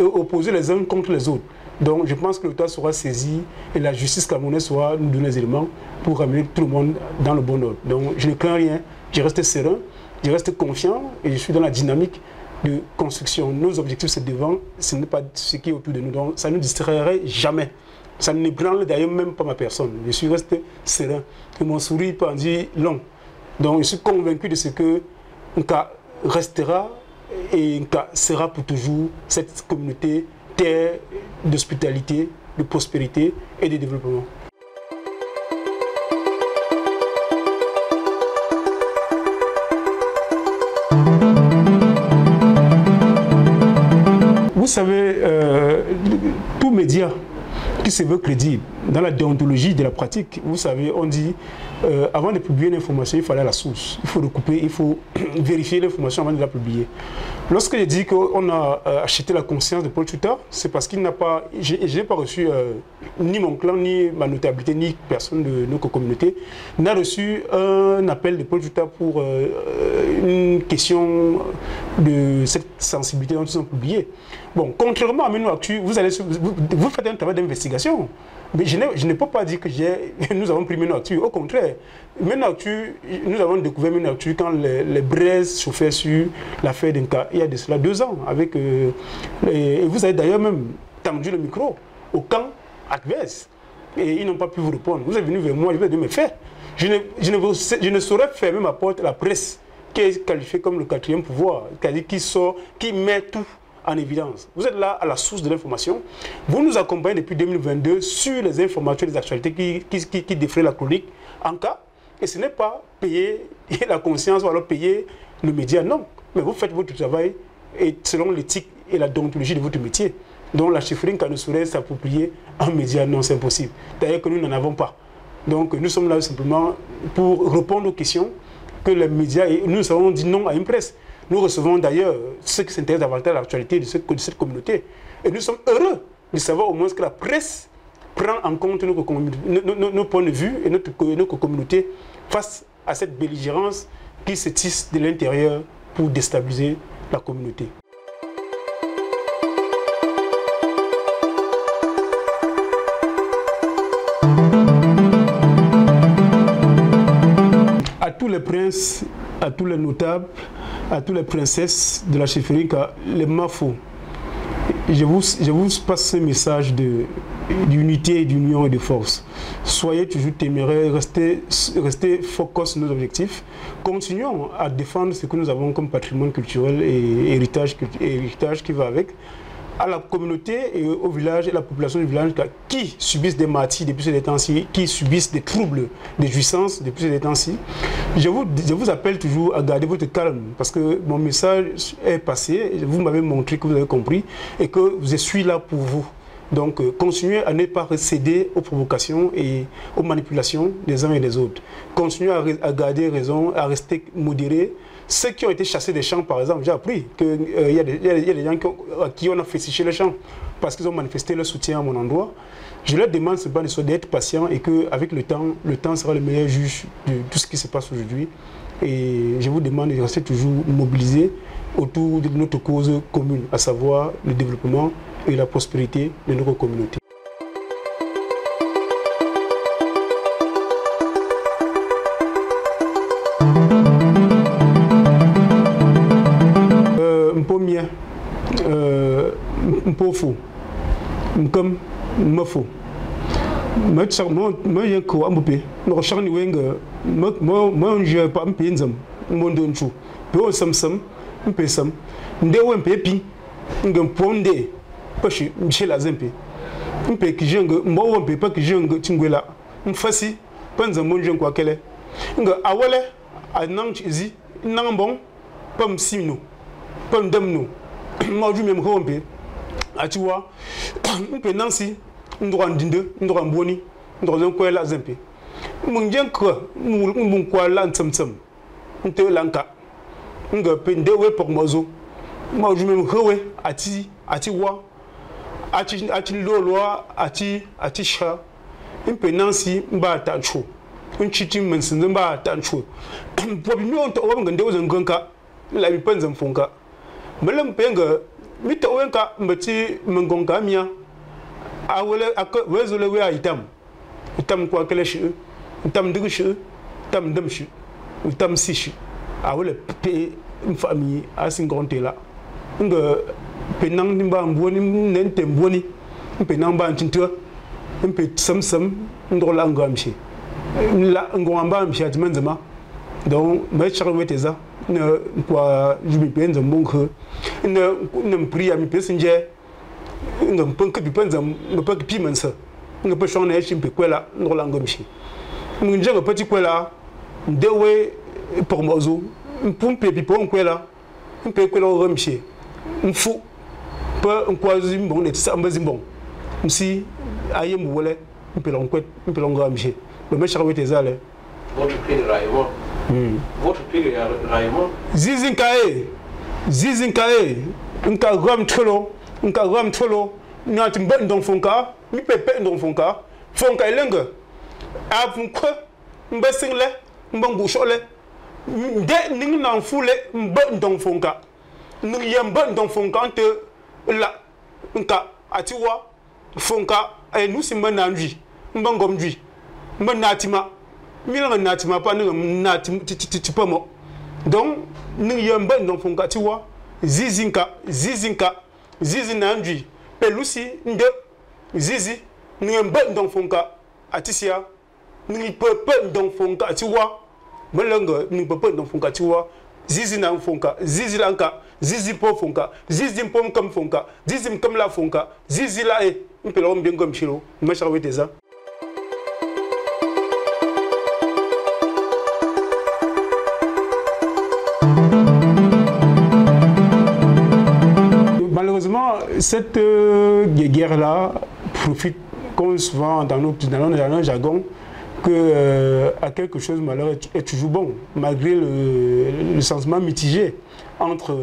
opposer les uns contre les autres. Donc je pense que l'État sera saisi et la justice camerounaise sera nous donner des éléments pour ramener tout le monde dans le bon ordre. Donc je ne crains rien, je reste serein, je reste confiant et je suis dans la dynamique de construction. Nos objectifs c'est devant, ce n'est pas ce qui est autour de nous. Donc ça ne nous distrairait jamais. Ça ne branle d'ailleurs même pas ma personne. Je suis resté serein. Et mon sourire pendit long. Donc je suis convaincu de ce que Nka restera et Nka sera pour toujours cette communauté terre d'hospitalité, de prospérité et de développement. Vous savez, tout média qui se veut crédible, dans la déontologie de la pratique, vous savez, on dit, avant de publier une information, il fallait à la source. Il faut recouper, il faut vérifier l'information avant de la publier. Lorsque je dis qu'on a acheté la conscience de Paul Tuta, c'est parce qu'il n'a pas, je n'ai pas reçu ni mon clan, ni ma notabilité, ni personne de notre communauté, n'a reçu un appel de Paul Tuta pour une question de cette sensibilité dont ils ont publié. Bon, contrairement à Meno Actu, vous faites un travail d'investigation. Mais je ne peux pas dire que nous avons pris Meno Actu. Au contraire, Meno Actu, nous avons découvert Meno Actu quand les braises chauffaient sur l'affaire d'Inka, il y a de cela 2 ans. Et vous avez d'ailleurs même tendu le micro au camp adverse. Et ils n'ont pas pu vous répondre. Vous êtes venu vers moi, je vais dire mes faits. Je ne saurais fermer ma porte à la presse qui est qualifiée comme le 4e pouvoir, c'est-à-dire qui met tout en évidence. Vous êtes là à la source de l'information. Vous nous accompagnez depuis 2022 sur les informations et les actualités qui défraient la chronique en cas. Et ce n'est pas payer la conscience ou alors payer le média, non. Mais vous faites votre travail et selon l'éthique et la déontologie de votre métier. Donc la chefferie ne saurait s'approprier un média, non, c'est impossible. D'ailleurs que nous n'en avons pas. Donc nous sommes là simplement pour répondre aux questions que les médias, et nous avons dit non à une presse. Nous recevons d'ailleurs ceux qui s'intéressent davantage à l'actualité de cette communauté. Et nous sommes heureux de savoir au moins que la presse prend en compte nos points de vue et notre communauté face à cette belligérance qui se tisse de l'intérieur pour déstabiliser la communauté. À tous les princes, à tous les notables, à toutes les princesses de la chefferie, les mafos, je vous passe ce message d'unité, d'union et de force. Soyez toujours téméraires, restez focus sur nos objectifs. Continuons à défendre ce que nous avons comme patrimoine culturel et héritage qui va avec, à la communauté et au village et la population du village qui subissent des martyrs depuis ces temps-ci, qui subissent des troubles, des jouissances depuis ces temps-ci. Je vous appelle toujours à garder votre calme parce que mon message est passé, vous m'avez montré que vous avez compris et que je suis là pour vous. Donc continuez à ne pas céder aux provocations et aux manipulations des uns et des autres. Continuez à garder raison, à rester modéré. Ceux qui ont été chassés des champs, par exemple, j'ai appris qu'il y a des gens à qui on a fétiché les champs parce qu'ils ont manifesté leur soutien à mon endroit. Je leur demande d'être patient et qu'avec le temps sera le meilleur juge de tout ce qui se passe aujourd'hui. Et je vous demande de rester toujours mobilisés autour de notre cause commune, à savoir le développement et la prospérité de notre communauté. Mpomia, mpofo, mkom, mafo. Moi je crois moi charni wenga moi je pas me penzam mondo nchu pe sam mpe sam ndewe mpe pi ngam ponde pashi mchela zempe mpe kijenga mbo mpe pa kijenga tingwela mfasi panza monje kwa kele nga awale anang chizi nang bon pam simno pam damno ma ju mem hompe atiwa mpe nansi ndora ndinde ndora mboni ndora nkwela zempe munjen ko mun kwa lan tsam nte lanka nga pe ndewe pok mozo ma ju mem howe ati wa ati lolwa ati sha mpe nansi mba tancho unchiti mensin mba tancho pobi mi on to wa ndewe zanganka la mi panza mfunka melam penga mi to wenka mbati mengonga mia awele wezole we itam kwa kele shi itam digishi itam damshi itam sishi awele pe mfami asingontela nga penang nimba mboni nente mboni penang ba ntinto un peu sam ndro la ngamchi la ngwamba mchi atmanzama donc mais charme teza ne quoi je me pense bon que ne prie à mi passenger ngam punk bi panza me pak pi mansa ne peut changer chimpe kwela ndro la ngamchi mun je petit kwela ndewe pour mozo mpumpe bi pon kwela mpe kwela ngamchi mfu pas un quasi bon et ça bon si aïe mouole mpelon kwet mpelon ngamchi mais charme teza le votre prix de Raymond. Votre prix de Raymond. Zizinkae, nka ram tolo, nati mbon don fonka, mi pepe don fonka elenga. Avun ko mbesingle, mbongu shole. De ning nan fule mbon don fonka. Ning yembon don fonka ante la nka atiwa fonka e nous si mananji, mbongomji, manatima. Milan natima pas nous natim tipamo donc nous yamba non fonka tiwa zizinka zizinanji pelusi nde zizi nous yamba non fonka atisia nous pepe non fonka tiwa melanga nous pepe non fonka tiwa zizi na fonka zizi lanka zizi po fonka zizi pom comme fonka zizi comme la fonka zizi la e mpelom bien comme chilo macharwe teza. Malheureusement, cette guerre-là profite, comme souvent dans nos jargons, que à quelque chose malheur est toujours bon, malgré le sentiment mitigé entre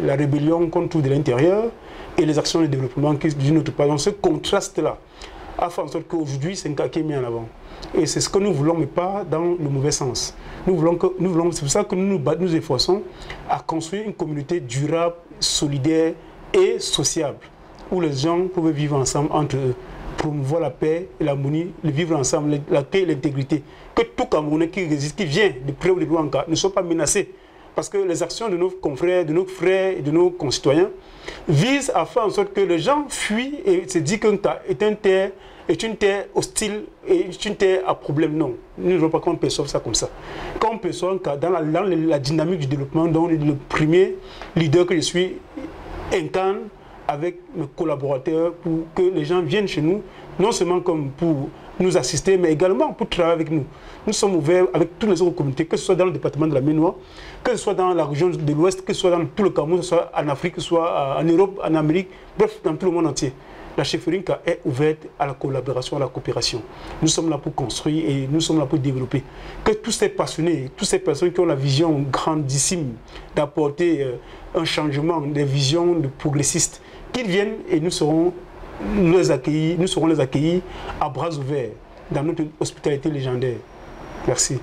la rébellion contre tout de l'intérieur et les actions de développement qui d'une autre part. Donc ce contraste-là a fait en sorte qu'aujourd'hui, c'est un cas qui est mis en avant. Et c'est ce que nous voulons, mais pas dans le mauvais sens. C'est pour ça que nous efforçons à construire une communauté durable, solidaire et sociable, où les gens peuvent vivre ensemble entre eux, promouvoir la paix et l'harmonie, le vivre ensemble, la paix et l'intégrité. Que tout Camerounais qui résiste, qui vient de près ou de loin ne soit pas menacé. Parce que les actions de nos confrères, de nos frères et de nos concitoyens visent à faire en sorte que les gens fuient et se disent qu'un cas est une terre hostile et une terre à problème. Non, nous ne voulons pas qu'on perçoive ça comme ça. Quand on perçoit un cas dans la dynamique du développement, dont le premier leader que je suis incarne avec mes collaborateurs pour que les gens viennent chez nous, non seulement comme pour nous assister, mais également pour travailler avec nous. Nous sommes ouverts avec toutes les autres communautés, que ce soit dans le département de la Ménois, que ce soit dans la région de l'Ouest, que ce soit dans tout le Cameroun, que ce soit en Afrique, que ce soit en Europe, en Amérique, bref, dans tout le monde entier. La chefferie est ouverte à la collaboration, à la coopération. Nous sommes là pour construire et nous sommes là pour développer. Que tous ces passionnés, toutes ces personnes qui ont la vision grandissime d'apporter un changement, des visions de progressistes, qu'ils viennent et nous serons les accueillir à bras ouverts dans notre hospitalité légendaire. Merci.